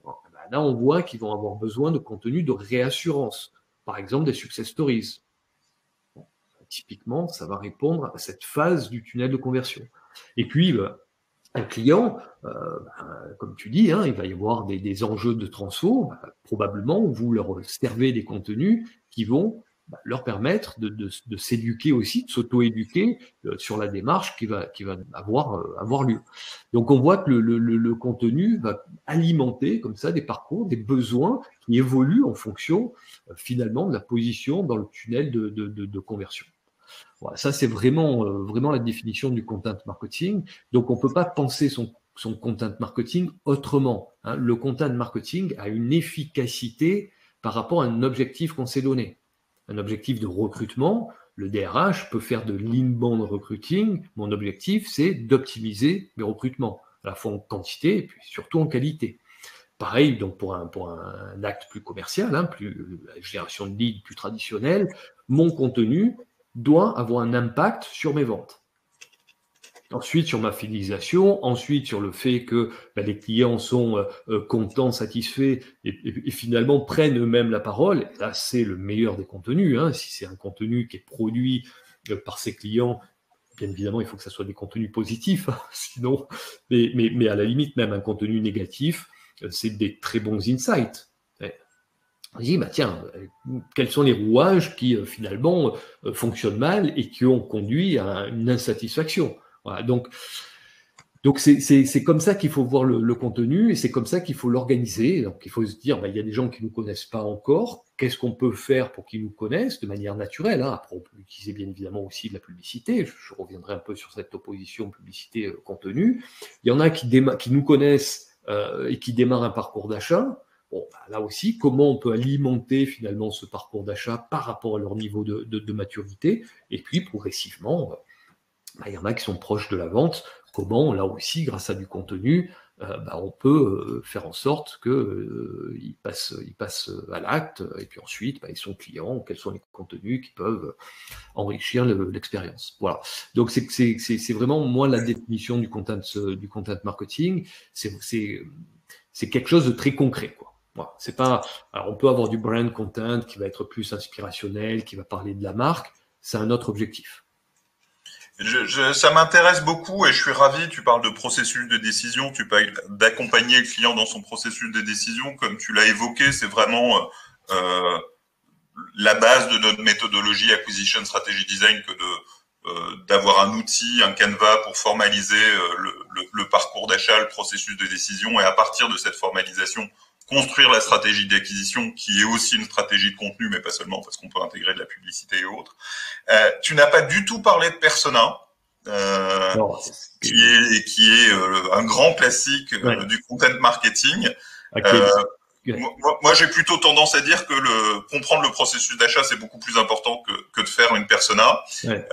S2: Bon, là, on voit qu'ils vont avoir besoin de contenu de réassurance, par exemple des success stories. Bon, typiquement, ça va répondre à cette phase du tunnel de conversion. Et puis, un client, comme tu dis, il va y avoir des enjeux de transfo, probablement où vous leur servez des contenus qui vont leur permettre de s'éduquer aussi, de s'auto-éduquer sur la démarche qui va avoir lieu. Donc on voit que le contenu va alimenter comme ça des parcours, des besoins qui évoluent en fonction finalement de la position dans le tunnel de conversion. Voilà, ça, c'est vraiment la définition du content marketing. Donc, on ne peut pas penser son content marketing autrement. Hein. Le content marketing a une efficacité par rapport à un objectif qu'on s'est donné. Un objectif de recrutement, le DRH peut faire de l'inbound recruiting. Mon objectif, c'est d'optimiser mes recrutements, à la fois en quantité et puis surtout en qualité. Pareil, donc pour un acte plus commercial, hein, plus génération de leads plus traditionnelle, mon contenu doit avoir un impact sur mes ventes. Ensuite, sur ma fidélisation, ensuite sur le fait que les clients sont contents, satisfaits et finalement prennent eux-mêmes la parole. Et là, c'est le meilleur des contenus. Hein. Si c'est un contenu qui est produit par ses clients, bien évidemment, il faut que ça soit des contenus positifs. Hein, sinon, mais à la limite, même un contenu négatif, c'est des très bons insights. On dit, tiens, quels sont les rouages qui finalement fonctionnent mal et qui ont conduit à une insatisfaction. Voilà, donc c'est comme ça qu'il faut voir le contenu et c'est comme ça qu'il faut l'organiser. Donc il faut se dire, il y a des gens qui ne nous connaissent pas encore. Qu'est-ce qu'on peut faire pour qu'ils nous connaissent de manière naturelle, hein. Après, on peut utiliser bien évidemment aussi de la publicité. Je reviendrai un peu sur cette opposition publicité-contenu. Il y en a qui nous connaissent et qui démarrent un parcours d'achat. Bon, là aussi, comment on peut alimenter finalement ce parcours d'achat par rapport à leur niveau de maturité. Et puis progressivement, il y en a qui sont proches de la vente. Comment, là aussi, grâce à du contenu, on peut faire en sorte qu'ils passent à l'acte, et puis ensuite, ils sont clients, quels sont les contenus qui peuvent enrichir l'expérience. Voilà. Donc, c'est vraiment, moi, la définition du content marketing, c'est quelque chose de très concret, quoi. Voilà. C'est pas, alors, on peut avoir du brand content qui va être plus inspirationnel, qui va parler de la marque, c'est un autre objectif.
S1: Ça m'intéresse beaucoup et je suis ravi. Tu parles de processus de décision, tu parles d'accompagner le client dans son processus de décision. Comme tu l'as évoqué, c'est vraiment la base de notre méthodologie Acquisition Strategy Design que d'avoir un outil, un canevas pour formaliser le parcours d'achat, le processus de décision et à partir de cette formalisation, construire la stratégie d'acquisition qui est aussi une stratégie de contenu, mais pas seulement parce qu'on peut intégrer de la publicité et autres. Tu n'as pas du tout parlé de persona, qui est un grand classique du content marketing. Okay. Moi, j'ai plutôt tendance à dire que comprendre le processus d'achat, c'est beaucoup plus important que de faire une persona. Ouais.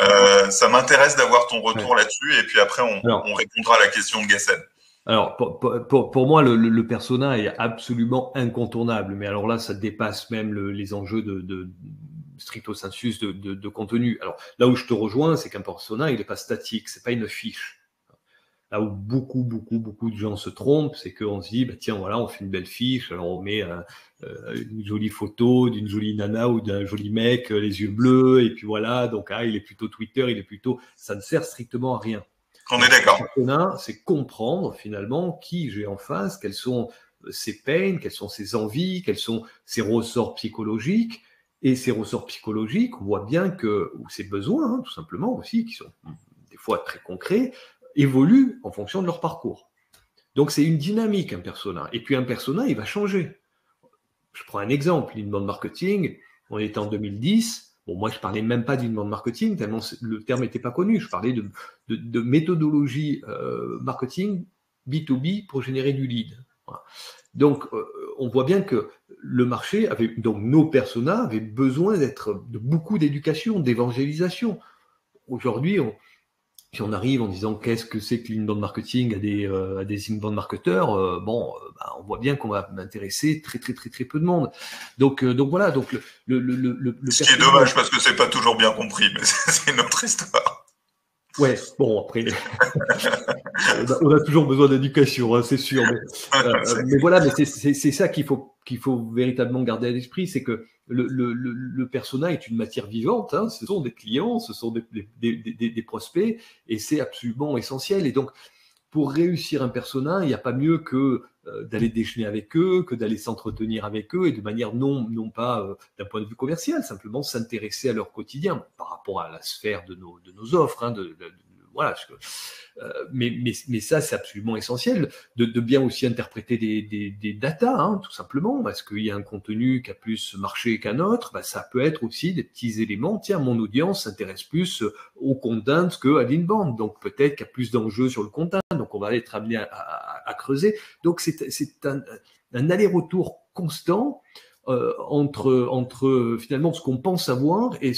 S1: Ça m'intéresse d'avoir ton retour là-dessus et puis après, on répondra à la question de Gassen.
S2: Alors, pour moi, le persona est absolument incontournable. Mais alors là, ça dépasse même les enjeux de stricto sensus de contenu. Alors, là où je te rejoins, c'est qu'un persona, il n'est pas statique, c'est pas une fiche. Là où beaucoup de gens se trompent, c'est qu'on se dit, tiens, voilà, on fait une belle fiche, alors on met une jolie photo d'une jolie nana ou d'un joli mec, les yeux bleus, et puis voilà, donc il est plutôt Twitter, ça ne sert strictement à rien.
S1: On est d'accord.
S2: C'est comprendre finalement qui j'ai en face, quels sont ses peines, quelles sont ses envies, quels sont ses ressorts psychologiques. Et ces ressorts psychologiques, on voit bien ou ses besoins, hein, tout simplement aussi, qui sont des fois très concrets, évoluent en fonction de leur parcours. Donc c'est une dynamique, un persona. Et puis un persona, il va changer. Je prends un exemple, l'inbound marketing, on était en 2010. Bon, moi, je parlais même pas d'inbound marketing, tellement le terme n'était pas connu. Je parlais de méthodologie marketing B2B pour générer du lead. Voilà. Donc, on voit bien que le marché donc nos personas avaient besoin de beaucoup d'éducation, d'évangélisation. Aujourd'hui, si on arrive en disant qu'est-ce que c'est que l'inbound marketing à des inbound marketeurs, on voit bien qu'on va intéresser très peu de monde. Donc voilà. Donc
S1: ce qui est dommage parce que c'est pas toujours bien compris, mais c'est une autre histoire.
S2: Ouais, bon après, on a toujours besoin d'éducation, hein, c'est sûr. Mais voilà, mais c'est ça qu'il faut véritablement garder à l'esprit, c'est que le persona est une matière vivante. Hein, ce sont des clients, ce sont des prospects, et c'est absolument essentiel. Et donc, pour réussir un persona, il n'y a pas mieux que d'aller déjeuner avec eux, que d'aller s'entretenir avec eux, et de manière non pas d'un point de vue commercial, simplement s'intéresser à leur quotidien par rapport à la sphère de nos offres. Hein, voilà. Mais ça, c'est absolument essentiel de bien aussi interpréter des datas, hein, tout simplement, parce qu'il y a un contenu qui a plus marché qu'un autre, bah, ça peut être aussi des petits éléments. Tiens, mon audience s'intéresse plus au content qu'à l'inbound, donc peut-être qu'il y a plus d'enjeux sur le content, donc on va être amené à creuser. Donc c'est un aller-retour constant entre finalement ce qu'on pense savoir et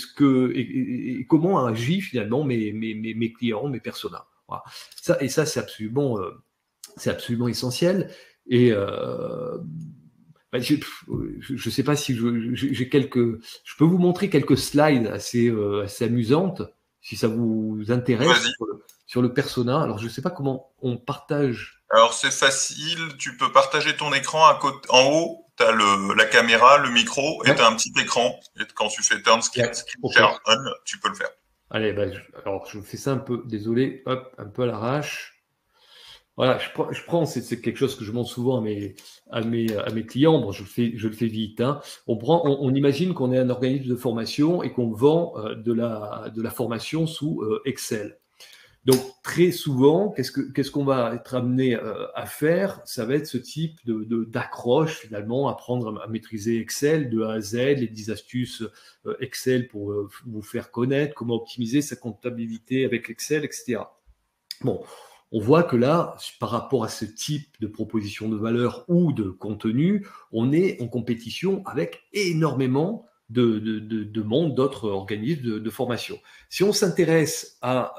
S2: comment agit finalement mes clients, mes personas. Voilà. Ça c'est absolument essentiel. Et bah, je sais pas si j'ai je peux vous montrer quelques slides assez amusantes si ça vous intéresse sur le persona. Alors je sais pas comment on partage.
S1: Alors c'est facile, tu peux partager ton écran à côté, en haut, tu as la caméra, le micro et tu as un petit écran. Et quand tu fais turn screen share on, tu peux le faire.
S2: Allez, bah, alors je fais ça un peu, désolé, hop, un peu à l'arrache. Voilà, je prends, c'est quelque chose que je montre souvent à mes clients. Bon, je le fais vite, hein. On imagine qu'on est un organisme de formation et qu'on vend de la formation sous Excel. Donc très souvent, qu'est-ce qu'on va être amené à faire? Ça va être ce type d'accroche finalement, apprendre à maîtriser Excel de A à Z, les 10 astuces Excel pour vous faire connaître, comment optimiser sa comptabilité avec Excel, etc. Bon, on voit que là, par rapport à ce type de proposition de valeur ou de contenu, on est en compétition avec énormément de monde, d'autres organismes de formation. Si on s'intéresse à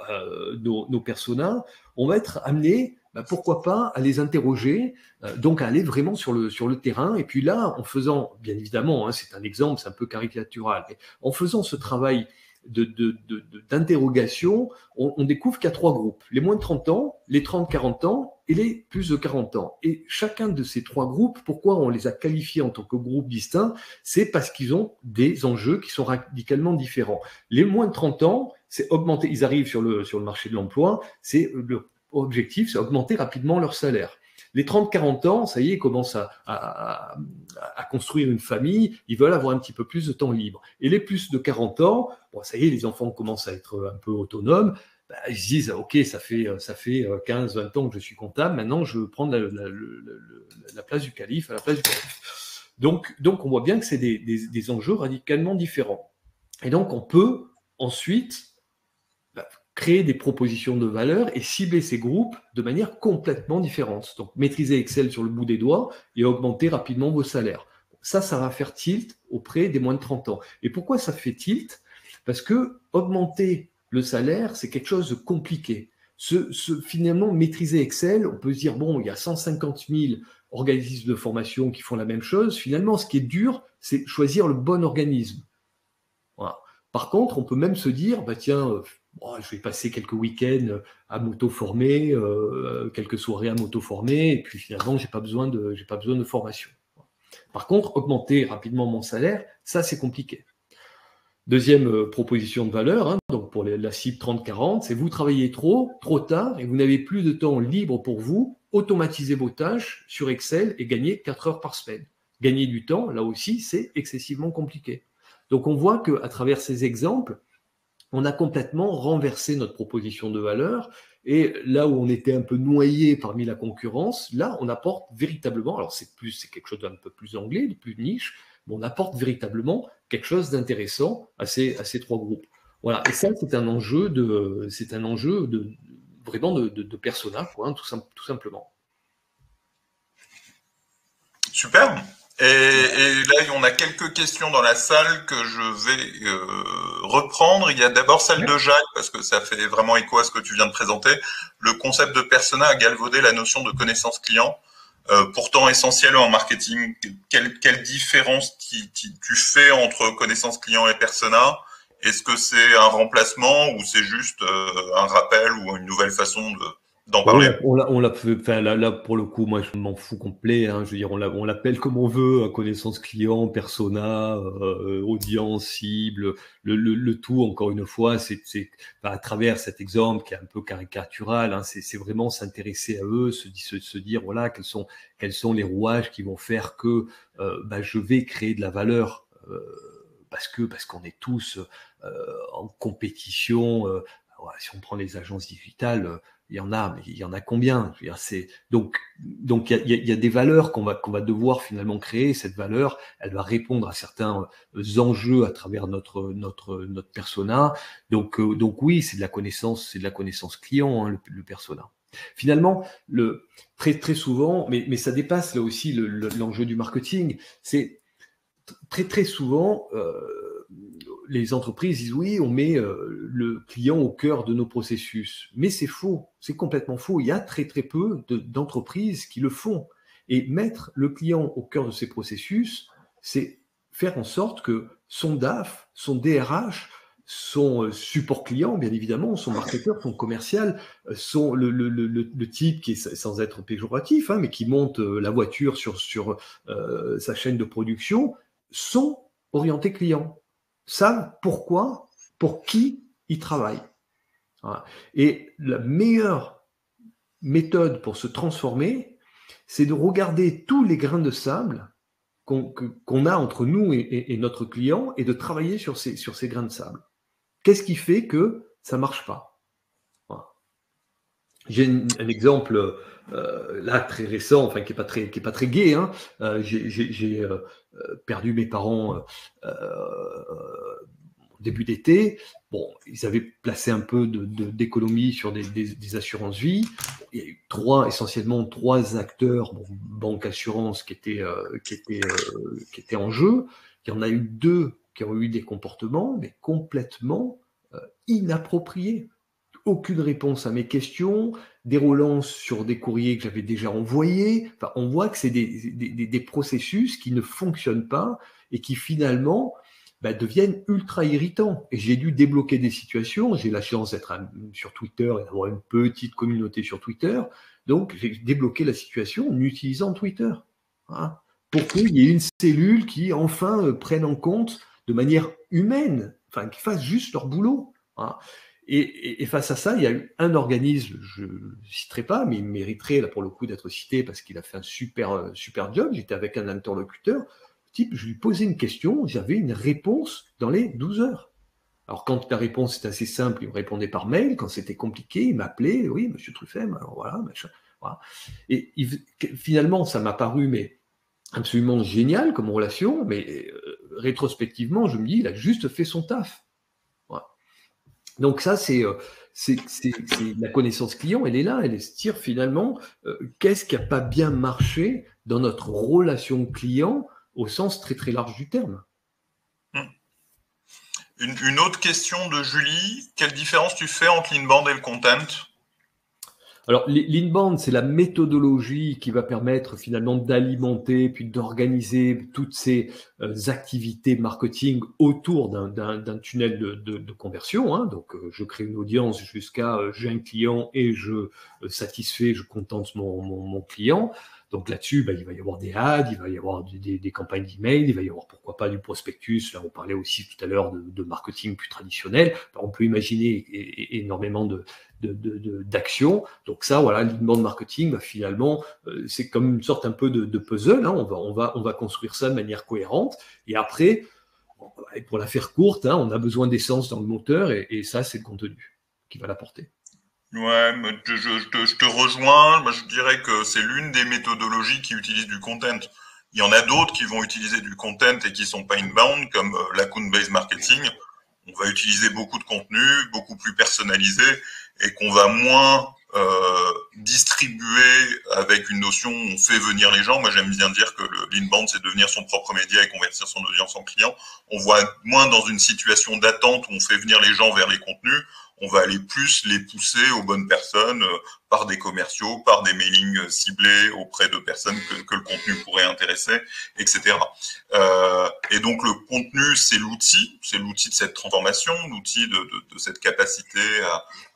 S2: nos personas, on va être amené, pourquoi pas, à les interroger, donc à aller vraiment sur le terrain. Et puis là, en faisant, bien évidemment, hein, c'est un exemple, c'est un peu caricatural, mais en faisant ce travail d'interrogation, on découvre qu'il y a 3 groupes. Les moins de 30 ans, les 30-40 ans et les plus de 40 ans. Et chacun de ces 3 groupes, pourquoi on les a qualifiés en tant que groupes distincts? C'est parce qu'ils ont des enjeux qui sont radicalement différents. Les moins de 30 ans, c'est augmenter, ils arrivent sur le marché de l'emploi, le objectif, c'est augmenter rapidement leur salaire. Les 30-40 ans, ça y est, ils commencent à construire une famille, ils veulent avoir un petit peu plus de temps libre. Et les plus de 40 ans, bon, ça y est, les enfants commencent à être un peu autonomes, ils se disent, ok, ça fait 15-20 ans que je suis comptable, maintenant je veux prendre la place du calife à la place du calife. Donc on voit bien que c'est des enjeux radicalement différents. Et donc on peut ensuite créer des propositions de valeur et cibler ces groupes de manière complètement différente. Donc, maîtriser Excel sur le bout des doigts et augmenter rapidement vos salaires. Ça va faire tilt auprès des moins de 30 ans. Et pourquoi ça fait tilt? Parce que augmenter le salaire, c'est quelque chose de compliqué. Finalement, maîtriser Excel, on peut se dire, bon, il y a 150 000 organismes de formation qui font la même chose. Finalement, ce qui est dur, c'est choisir le bon organisme. Voilà. Par contre, on peut même se dire, tiens, je vais passer quelques week-ends à m'auto-former, quelques soirées à m'auto-former, et puis finalement, j'ai pas besoin de formation. Par contre, augmenter rapidement mon salaire, ça, c'est compliqué. Deuxième proposition de valeur, hein, donc pour la cible 30-40, c'est vous travaillez trop tard, et vous n'avez plus de temps libre pour vous, automatisez vos tâches sur Excel et gagnez 4 heures par semaine. Gagner du temps, là aussi, c'est excessivement compliqué. Donc, on voit qu'à travers ces exemples, on a complètement renversé notre proposition de valeur. Et là où on était un peu noyé parmi la concurrence, là, on apporte véritablement, alors c'est quelque chose d'un peu plus anglais, de plus niche, mais on apporte véritablement quelque chose d'intéressant à ces 3 groupes. Voilà. Et ça, c'est un enjeu vraiment de persona, quoi, hein, tout simplement.
S1: Super. Et là, on a quelques questions dans la salle que je vais reprendre. Il y a d'abord celle de Jacques, parce que ça fait vraiment écho à ce que tu viens de présenter. Le concept de persona a galvaudé la notion de connaissance client, pourtant essentielle en marketing. Quelle différence tu fais entre connaissance client et persona? Est-ce que c'est un remplacement ou c'est juste un rappel ou une nouvelle façon d'en parler?
S2: On l'a fait, enfin, là, pour le coup, moi, je m'en fous complet, hein. Je veux dire, on l'appelle comme on veut, connaissance client, persona, audience, cible, le tout, encore une fois, à travers cet exemple qui est un peu caricatural, hein, c'est vraiment s'intéresser à eux, se dire, voilà, quels sont les rouages qui vont faire que je vais créer de la valeur, parce qu'on est tous en compétition, ouais, si on prend les agences digitales, il y en a, mais il y en a combien? Je veux dire, donc il y a des valeurs qu'on va devoir finalement créer. Cette valeur, elle va répondre à certains enjeux à travers notre persona. Donc oui, c'est de la connaissance client, hein, le persona. Finalement, très souvent, mais ça dépasse là aussi l'enjeu du marketing. C'est très souvent, les entreprises disent oui, on met le client au cœur de nos processus. Mais c'est faux, c'est complètement faux. Il y a très peu d'entreprises qui le font. Et mettre le client au cœur de ces processus, c'est faire en sorte que son DAF, son DRH, son support client, bien évidemment, son marketeur, son commercial, le type qui est, sans être péjoratif, hein, mais qui monte la voiture sur sa chaîne de production, sont orientés clients, savent pourquoi, pour qui ils travaillent. Voilà. Et la meilleure méthode pour se transformer, c'est de regarder tous les grains de sable qu'on a entre nous et notre client et de travailler sur ces grains de sable. Qu'est-ce qui fait que ça ne marche pas? Voilà. J'ai un exemple là très récent, enfin qui est pas très gai. Hein. J'ai perdu mes parents début d'été. Bon, ils avaient placé un peu d'économie sur des assurances vie. Il y a eu essentiellement trois acteurs, bon, banque, assurance, qui étaient en jeu. Il y en a eu deux qui ont eu des comportements, mais complètement inappropriés. Aucune réponse à mes questions, des relances sur des courriers que j'avais déjà envoyés. Enfin, on voit que c'est des processus qui ne fonctionnent pas et qui finalement deviennent ultra irritants. Et j'ai dû débloquer des situations. J'ai la chance d'être sur Twitter et d'avoir une petite communauté sur Twitter. Donc, j'ai débloqué la situation en utilisant Twitter. Hein, pour qu'il y ait une cellule qui, enfin, prenne en compte de manière humaine, enfin, qui fasse juste leur boulot. Hein. Et face à ça, il y a eu un organisme, je ne citerai pas, mais il mériterait là pour le coup d'être cité parce qu'il a fait un super job. J'étais avec un interlocuteur, type, je lui posais une question, j'avais une réponse dans les 12 heures. Alors quand la réponse était assez simple, il me répondait par mail. Quand c'était compliqué, il m'appelait, oui, monsieur Truffem, alors voilà, machin. Voilà. Et finalement, ça m'a paru mais absolument génial comme relation, mais rétrospectivement, je me dis, il a juste fait son taf. Voilà. Donc ça, c'est la connaissance client, elle est là, elle est se dire finalement, qu'est-ce qui n'a pas bien marché dans notre relation client au sens très large du terme.
S1: Une autre question de Julie, quelle différence tu fais entre l'inbound et le content?
S2: Alors, l'inbound, c'est la méthodologie qui va permettre finalement d'alimenter puis d'organiser toutes ces activités marketing autour d'un tunnel de conversion. Hein. Donc, je crée une audience jusqu'à j'ai un client et je satisfais, je contente mon client. Donc là-dessus, il va y avoir des ads, il va y avoir des campagnes d'email, il va y avoir pourquoi pas du prospectus. Là, on parlait aussi tout à l'heure de marketing plus traditionnel. On peut imaginer énormément d'actions. Donc ça, voilà, l'inbound marketing, finalement, c'est comme une sorte un peu de puzzle. Hein. On va construire ça de manière cohérente. Et après, pour la faire courte, hein, on a besoin d'essence dans le moteur et ça, c'est le contenu qui va l'apporter.
S1: Ouais, je te rejoins. Moi, je dirais que c'est l'une des méthodologies qui utilise du content. Il y en a d'autres qui vont utiliser du content et qui sont pas inbound, comme l'account-based marketing. On va utiliser beaucoup de contenu, beaucoup plus personnalisé, et qu'on va moins distribuer avec une notion où on fait venir les gens. Moi, j'aime bien dire que l'inbound, c'est devenir son propre média et convertir son audience en client. On voit moins dans une situation d'attente où on fait venir les gens vers les contenus. On va aller plus les pousser aux bonnes personnes par des commerciaux, par des mailings ciblés auprès de personnes que le contenu pourrait intéresser, etc. Et donc le contenu, c'est l'outil de cette transformation, l'outil de cette capacité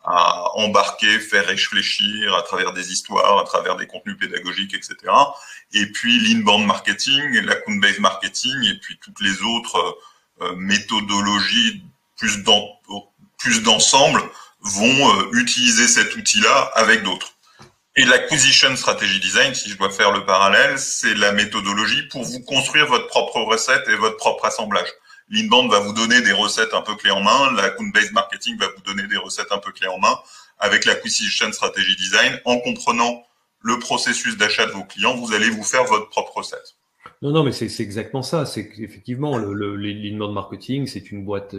S1: à embarquer, faire réfléchir à travers des histoires, à travers des contenus pédagogiques, etc. Et puis l'inbound marketing, l'account-based marketing, et puis toutes les autres méthodologies plus d'ensemble vont utiliser cet outil-là avec d'autres. Et l'acquisition strategy design, si je dois faire le parallèle, c'est la méthodologie pour vous construire votre propre recette et votre propre assemblage. L'inbound va vous donner des recettes un peu clés en main, l'account-based marketing va vous donner des recettes un peu clés en main. Avec l'acquisition strategy design, en comprenant le processus d'achat de vos clients, vous allez vous faire votre propre recette.
S2: Non, mais c'est exactement ça. C'est qu'effectivement, l'inbound marketing, c'est une boîte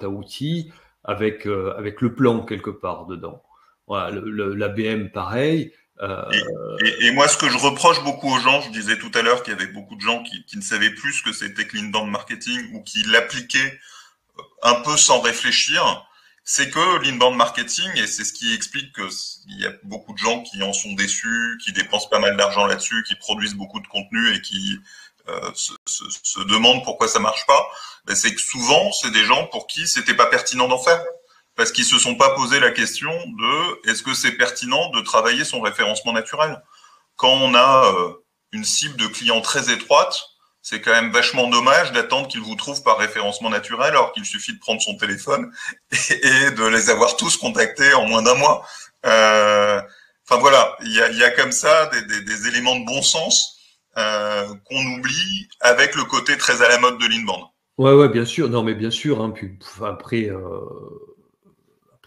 S2: à outils avec le plan quelque part dedans. Voilà, l'ABM pareil.
S1: Et moi, ce que je reproche beaucoup aux gens, je disais tout à l'heure qu'il y avait beaucoup de gens qui ne savaient plus ce que c'était que l'inbound marketing ou qui l'appliquaient un peu sans réfléchir, c'est que l'inbound marketing, et c'est ce qui explique qu'il y a beaucoup de gens qui en sont déçus, qui dépensent pas mal d'argent là-dessus, qui produisent beaucoup de contenu et qui se demandent pourquoi ça marche pas, ben c'est que souvent, c'est des gens pour qui c'était pas pertinent d'en faire. Parce qu'ils se sont pas posé la question de est-ce que c'est pertinent de travailler son référencement naturel. Quand on a une cible de clients très étroite, c'est quand même vachement dommage d'attendre qu'ils vous trouvent par référencement naturel, alors qu'il suffit de prendre son téléphone et de les avoir tous contactés en moins d'un mois. Enfin voilà, il y a comme ça des éléments de bon sens qu'on oublie avec le côté très à la mode de l'inbound.
S2: Ouais, bien sûr. Non, mais bien sûr. Hein, puis après,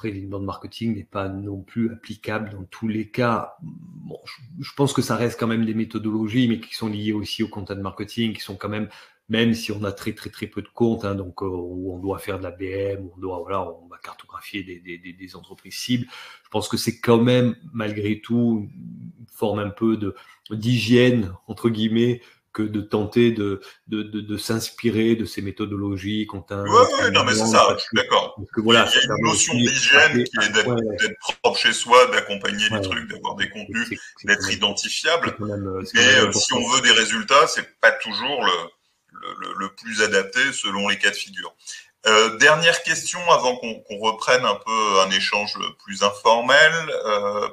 S2: l'inbound marketing n'est pas non plus applicable dans tous les cas. Bon, je pense que ça reste quand même des méthodologies, mais qui sont liées aussi au content marketing, qui sont quand même si on a très peu de comptes, hein, donc où on doit faire de la BM, où on va cartographier des entreprises cibles. Je pense que c'est quand même malgré tout une forme un peu d'hygiène entre guillemets que de tenter de s'inspirer de ces méthodologies.
S1: Ouais, non, mais c'est ça, je suis d'accord. Il y a une notion d'hygiène qui est d'être propre chez soi, d'accompagner les trucs, d'avoir des contenus, d'être identifiable. Mais si on veut des résultats, c'est pas toujours le plus adapté selon les cas de figure. Dernière question avant qu'on reprenne un peu un échange plus informel.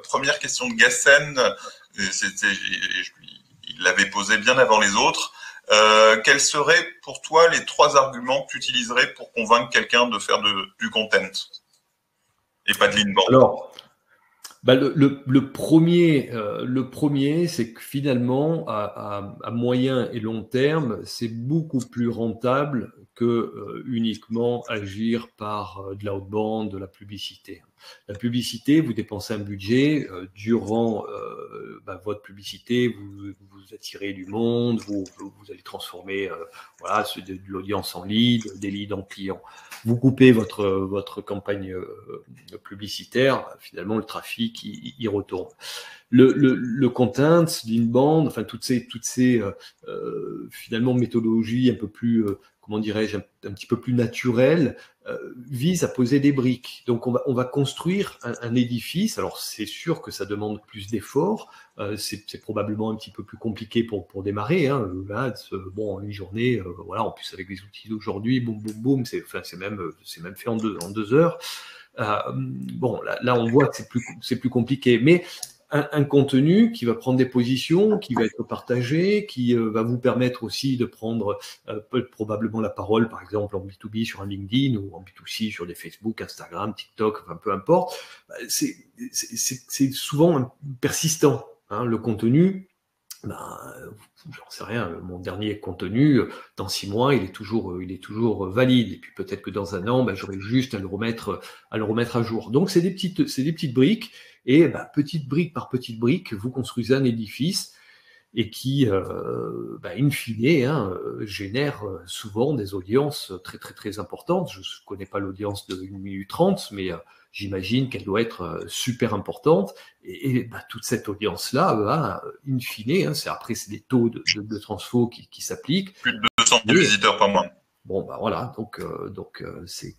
S1: Première question de Gassen. Il l'avait posé bien avant les autres. Quels seraient pour toi les 3 arguments que tu utiliserais pour convaincre quelqu'un de faire du content et pas de l'inbound?
S2: Alors, le premier, c'est que finalement, à moyen et long terme, c'est beaucoup plus rentable que uniquement agir par de l'outbound, de la publicité. La publicité, vous dépensez un budget durant votre publicité, vous attirez du monde, vous allez transformer de l'audience en lead, des leads en clients. Vous coupez votre campagne publicitaire, finalement le trafic il retourne. Le content, l'inbound, enfin toutes ces finalement méthodologies un peu plus comment dirais-je, un petit peu plus naturelles, vise à poser des briques. Donc on va construire un édifice. Alors c'est sûr que ça demande plus d'efforts. C'est probablement un petit peu plus compliqué pour démarrer. Hein. Là, une journée, en plus avec les outils d'aujourd'hui, boum, c'est même fait en 2 heures. Là on voit que c'est plus compliqué. Mais un contenu qui va prendre des positions, qui va être partagé, qui va vous permettre aussi de prendre probablement la parole, par exemple en B2B sur un LinkedIn ou en B2C sur des Facebook, Instagram, TikTok, enfin peu importe. C'est souvent persistant. Hein, le contenu, j'en sais rien, mon dernier contenu, dans 6 mois, il est toujours valide. Et puis peut-être que dans 1 an, j'aurai juste à le remettre à jour. Donc c'est des petites briques. Et petite brique par petite brique, vous construisez un édifice et qui, in fine, génère souvent des audiences très importantes. Je ne connais pas l'audience de 1 minute 30, mais j'imagine qu'elle doit être super importante. Et toute cette audience-là, in fine, c'est des taux de transfo qui s'appliquent.
S1: Plus de 200 000 visiteurs par mois.
S2: Bon, voilà, donc c'est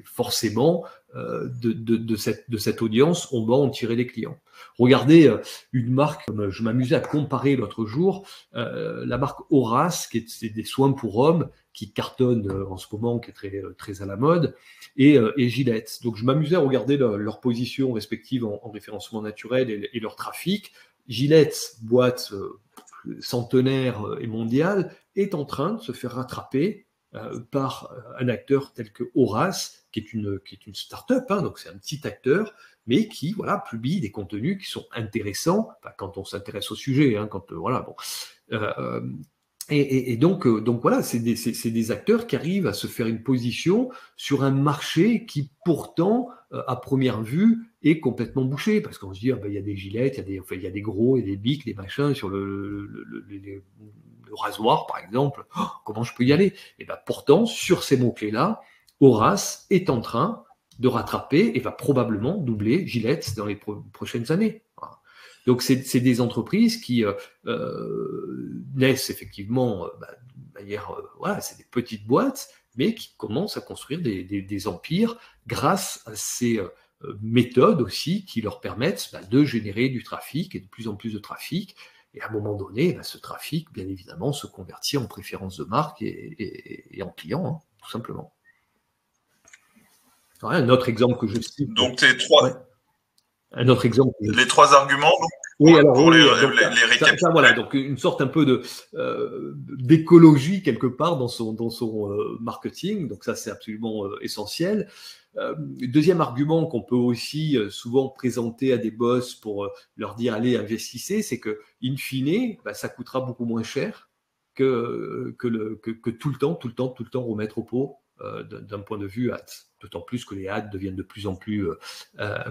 S2: forcément de cette audience, on va en tirer des clients. Regardez une marque, je m'amusais à comparer l'autre jour, la marque Horace, c'est des soins pour hommes, qui cartonne en ce moment, qui est très à la mode, et Gillette. Donc je m'amusais à regarder leur position respective en référencement naturel et leur trafic. Gillette, boîte centenaire et mondiale, est en train de se faire rattraper par un acteur tel que Horace, qui est une start-up, hein, donc c'est un petit acteur, mais qui publie des contenus qui sont intéressants, quand on s'intéresse au sujet, hein, Et donc voilà, c'est des acteurs qui arrivent à se faire une position sur un marché qui pourtant, à première vue, est complètement bouché. Parce qu'on se dit, il y a des gilettes, il y a des gros, il y a des bics, des machins sur le rasoir, par exemple. Oh, comment je peux y aller? Et ben pourtant, sur ces mots-clés-là, Horace est en train de rattraper et va probablement doubler Gillette dans les prochaines années. Voilà. Donc c'est des entreprises qui naissent effectivement de manière, voilà, c'est des petites boîtes, mais qui commencent à construire des empires grâce à ces méthodes aussi qui leur permettent de générer du trafic et de plus en plus de trafic. Et à un moment donné, ce trafic, bien évidemment, se convertit en préférence de marque et en client, hein, tout simplement. Ouais, un autre exemple que je cite.
S1: Donc, tes trois.
S2: Ouais. Un autre exemple.
S1: Les trois arguments, donc,
S2: oui, alors,
S1: pour
S2: oui,
S1: les récapituler.
S2: Voilà, donc une sorte un peu d'écologie quelque part dans son marketing. Donc ça, c'est absolument essentiel. Deuxième argument qu'on peut aussi souvent présenter à des boss pour leur dire allez, investissez, c'est que in fine, ça coûtera beaucoup moins cher que tout le temps remettre au pot d'un point de vue ads. D'autant plus que les ads deviennent de plus en plus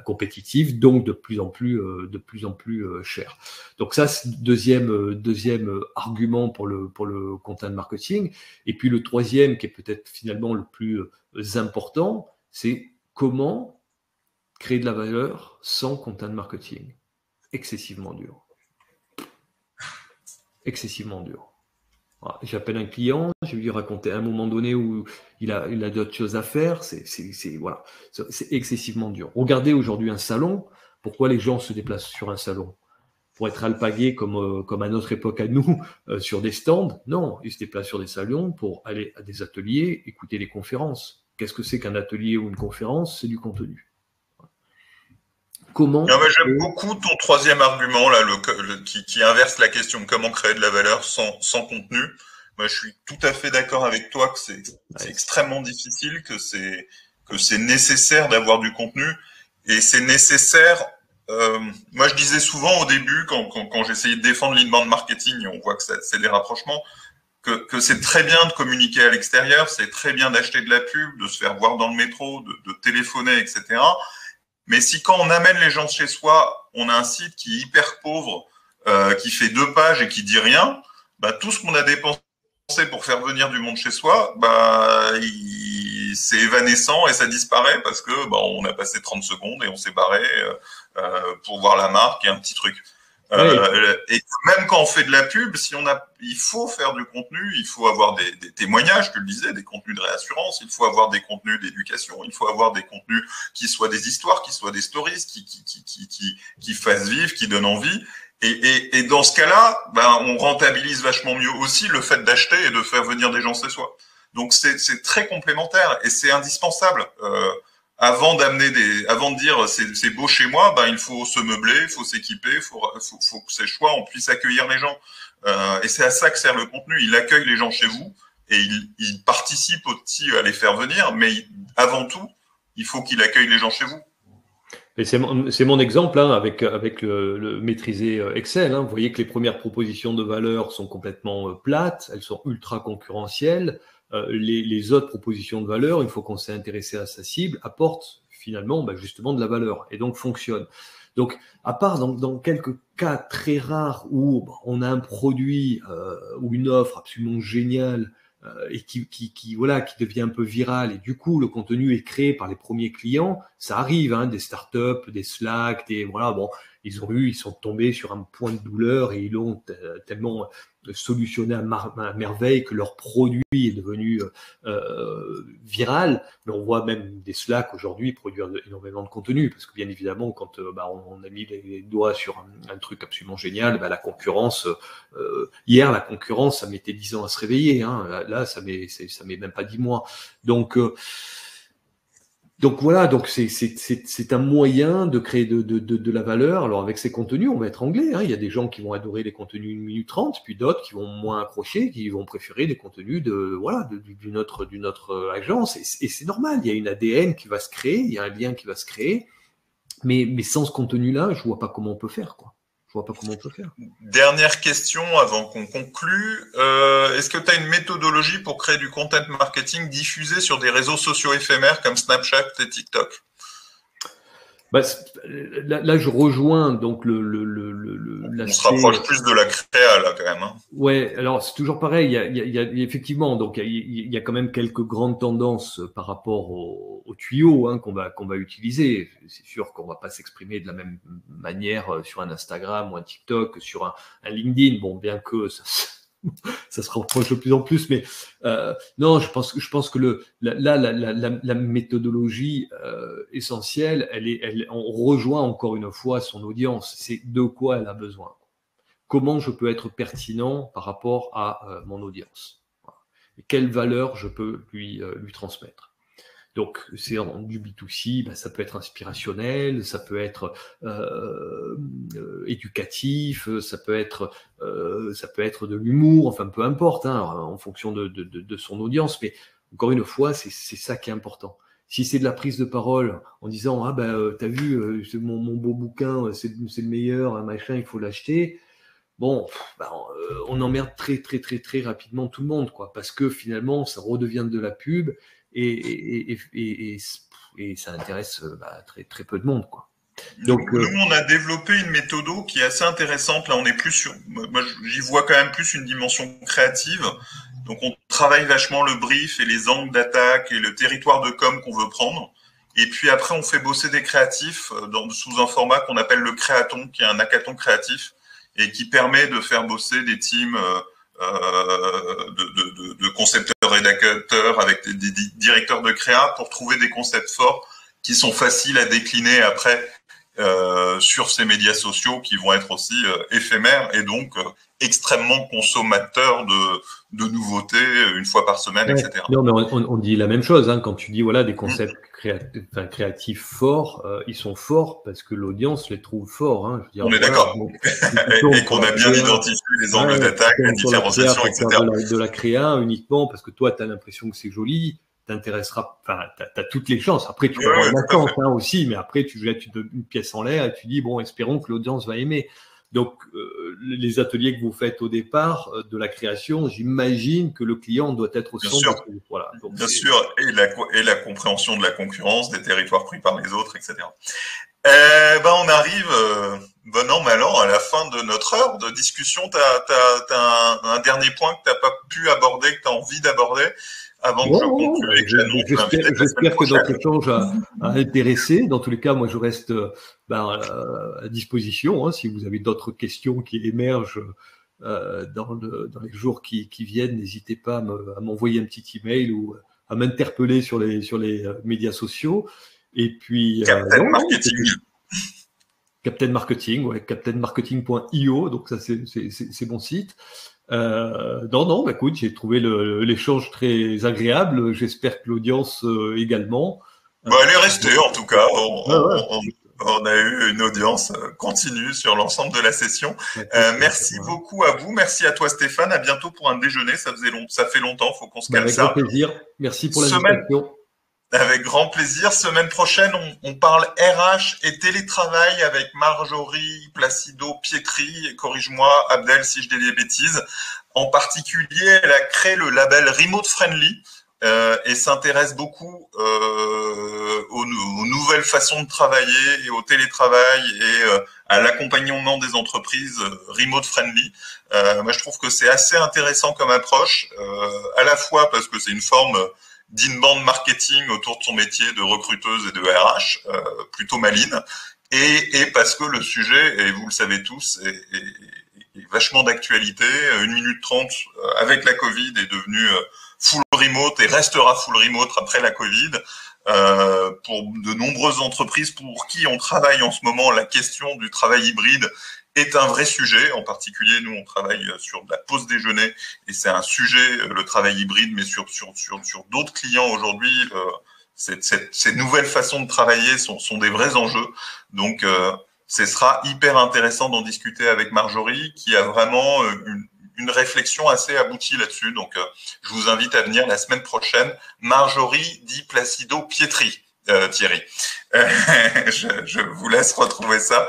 S2: compétitifs, donc de plus en plus chers. Donc ça, c'est deuxième argument pour le content marketing. Et puis le troisième, qui est peut-être finalement le plus important, c'est comment créer de la valeur sans content marketing. Excessivement dur. Excessivement dur. Voilà, j'appelle un client, je vais lui raconter à un moment donné où il a d'autres choses à faire, c'est excessivement dur. Regardez aujourd'hui un salon, pourquoi les gens se déplacent sur un salon? Pour être alpagués comme à notre époque à nous, sur des stands? Non, ils se déplacent sur des salons pour aller à des ateliers, écouter les conférences. Qu'est-ce que c'est qu'un atelier ou une conférence? C'est du contenu. Comment
S1: j'aime beaucoup ton troisième argument là, qui inverse la question, comment créer de la valeur sans contenu. Moi, je suis tout à fait d'accord avec toi que c'est extrêmement difficile, que c'est nécessaire d'avoir du contenu, et c'est nécessaire. Moi, je disais souvent au début, quand j'essayais de défendre l'inbound marketing, on voit que c'est des rapprochements, que c'est très bien de communiquer à l'extérieur, c'est très bien d'acheter de la pub, de se faire voir dans le métro, de téléphoner, etc. Mais si quand on amène les gens chez soi, on a un site qui est hyper pauvre, qui fait 2 pages et qui dit rien, tout ce qu'on a dépensé pour faire venir du monde chez soi, c'est évanescent et ça disparaît parce que on a passé 30 secondes et on s'est barré pour voir la marque et un petit truc. Oui. Et même quand on fait de la pub, il faut faire du contenu, il faut avoir des témoignages, tu le disais, des contenus de réassurance, il faut avoir des contenus d'éducation, il faut avoir des contenus qui soient des histoires, qui soient des stories, qui fassent vivre, qui donnent envie. Et dans ce cas-là, on rentabilise vachement mieux aussi le fait d'acheter et de faire venir des gens chez soi. Donc c'est très complémentaire et c'est indispensable. Avant de dire c'est beau chez moi, il faut se meubler, il faut s'équiper, il faut que ces choix on puisse accueillir les gens. Et c'est à ça que sert le contenu. Il accueille les gens chez vous et il participe aussi à les faire venir, mais avant tout, il faut qu'il accueille les gens chez vous.
S2: Et c'est mon exemple avec le maîtriser Excel. Vous voyez que les premières propositions de valeur sont complètement plates, elles sont ultra concurrentielles. Les autres propositions de valeur, une fois qu'on s'est intéressé à sa cible, apportent finalement justement de la valeur et donc fonctionnent. Donc, à part dans quelques cas très rares où on a un produit ou une offre absolument géniale et qui devient un peu viral et du coup le contenu est créé par les premiers clients, ça arrive, des startups, des Slack, ils sont tombés sur un point de douleur et ils l'ont tellement solutionné à merveille que leur produit est devenu viral. Mais on voit même des Slack aujourd'hui produire énormément de contenu parce que bien évidemment quand on a mis les doigts sur un truc absolument génial, la concurrence hier la concurrence ça mettait 10 ans à se réveiller, là ça met même pas 10 mois. Donc voilà, donc c'est un moyen de créer de la valeur. Alors avec ces contenus, on va être anglais. Il y a des gens qui vont adorer les contenus 1 minute 30, puis d'autres qui vont moins accrocher, qui vont préférer des contenus d'une autre agence. Et c'est normal, il y a une ADN qui va se créer, il y a un lien qui va se créer. Mais sans ce contenu-là, je vois pas comment on peut faire, quoi. Je vois pas comment on peut faire.
S1: Dernière question avant qu'on conclue. Est-ce que tu as une méthodologie pour créer du content marketing diffusé sur des réseaux sociaux éphémères comme Snapchat et TikTok?
S2: Bah, là, je rejoins donc
S1: On se rapproche plus de la créa là quand même. Hein.
S2: Ouais, alors c'est toujours pareil. Il y a effectivement, donc il y a quand même quelques grandes tendances par rapport aux tuyaux qu'on va utiliser. C'est sûr qu'on va pas s'exprimer de la même manière sur un Instagram ou un TikTok que sur un LinkedIn. Bon, bien que ça se rapproche de plus en plus, mais non, je pense que la méthodologie essentielle, on rejoint encore une fois son audience. C'est de quoi elle a besoin. Comment je peux être pertinent par rapport à mon audience, et quelle valeur je peux lui transmettre. Donc, c'est du B2C, ça peut être inspirationnel, ça peut être éducatif, ça peut être de l'humour, enfin peu importe, en fonction de son audience. Mais encore une fois, c'est ça qui est important. Si c'est de la prise de parole en disant t'as vu mon beau bouquin, c'est le meilleur, machin, il faut l'acheter. Bon, on emmerde très rapidement tout le monde, quoi, parce que finalement, ça redevient de la pub et ça intéresse très peu de monde, quoi.
S1: Donc, nous, on a développé une méthode qui est assez intéressante. Là, on est plus sur, moi, j'y vois quand même plus une dimension créative. Donc, on travaille vachement le brief et les angles d'attaque et le territoire de com qu'on veut prendre. Et puis après, on fait bosser des créatifs sous un format qu'on appelle le créaton, qui est un hackathon créatif et qui permet de faire bosser des teams de concepteurs rédacteurs avec des directeurs de créa pour trouver des concepts forts qui sont faciles à décliner après sur ces médias sociaux qui vont être aussi éphémères et donc extrêmement consommateurs de nouveautés une fois par semaine,
S2: ouais,
S1: etc.
S2: Non, mais on dit la même chose quand tu dis des concepts créatifs forts, ils sont forts parce que l'audience les trouve forts. Je veux dire,
S1: on est d'accord. Et qu'on a bien identifié les angles d'attaque, la différenciation, etc.
S2: De la créa uniquement parce que toi, tu as l'impression que c'est joli, t'intéresseras, t'as toutes les chances. Après, tu vas avoir la chance aussi, mais après, tu jettes une pièce en l'air et tu dis, bon, espérons que l'audience va aimer. Donc, les ateliers que vous faites au départ de la création, j'imagine que le client doit être au centre.
S1: Voilà. Donc, bien sûr, et la compréhension de la concurrence, des territoires pris par les autres, etc. On arrive, bon an, mal an, à la fin de notre heure de discussion. T'as un dernier point que t'as pas pu aborder, que t'as envie d'aborder avant que je conclue.
S2: J'espère que notre échange a intéressé. Dans tous les cas, moi, je reste à disposition. Si vous avez d'autres questions qui émergent dans les jours qui viennent, n'hésitez pas à m'envoyer un petit email ou à m'interpeller sur les médias sociaux. Et puis
S1: Captain Marketing.
S2: Captain Marketing, ouais, captainmarketing.io, donc ça c'est mon site. Écoute, j'ai trouvé l'échange très agréable. J'espère que l'audience également.
S1: Elle est restée en tout cas. On a eu une audience continue sur l'ensemble de la session. Merci beaucoup à vous. Merci à toi Stéphane. À bientôt pour un déjeuner. Ça fait longtemps. Faut qu'on se cale ça.
S2: Avec grand plaisir. Merci pour l'invitation.
S1: Avec grand plaisir. Semaine prochaine, on parle RH et télétravail avec Marjorie Placido Pietri. Corrige-moi, Abdel, si je dis des bêtises. En particulier, elle a créé le label Remote Friendly et s'intéresse beaucoup aux nouvelles façons de travailler et au télétravail et à l'accompagnement des entreprises Remote Friendly. Moi, je trouve que c'est assez intéressant comme approche, à la fois parce que c'est une forme d'inbound marketing autour de son métier de recruteuse et de RH, plutôt maline, et parce que le sujet, et vous le savez tous, est vachement d'actualité. 1 minute 30 avec la Covid est devenu full remote et restera full remote après la Covid. Pour de nombreuses entreprises pour qui on travaille en ce moment, la question du travail hybride est un vrai sujet. En particulier, nous, on travaille sur de la pause déjeuner et c'est un sujet, le travail hybride, mais sur d'autres clients aujourd'hui, ces nouvelles façons de travailler sont des vrais enjeux. Donc, ce sera hyper intéressant d'en discuter avec Marjorie, qui a vraiment une réflexion assez aboutie là-dessus. Donc, je vous invite à venir la semaine prochaine. Marjorie Di Placido Pietri. Thierry. Je vous laisse retrouver ça.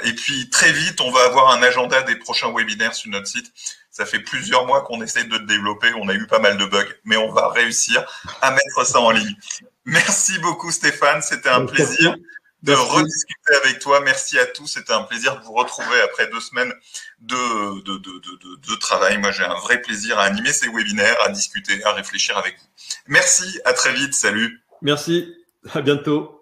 S1: Et puis très vite, on va avoir un agenda des prochains webinaires sur notre site. Ça fait plusieurs mois qu'on essaie de le développer. On a eu pas mal de bugs, mais on va réussir à mettre ça en ligne. Merci beaucoup Stéphane, c'était un plaisir de rediscuter avec toi. Merci à tous, c'était un plaisir de vous retrouver après 2 semaines de travail. Moi, j'ai un vrai plaisir à animer ces webinaires, à discuter, à réfléchir avec vous. Merci, à très vite, salut.
S2: Merci, à bientôt.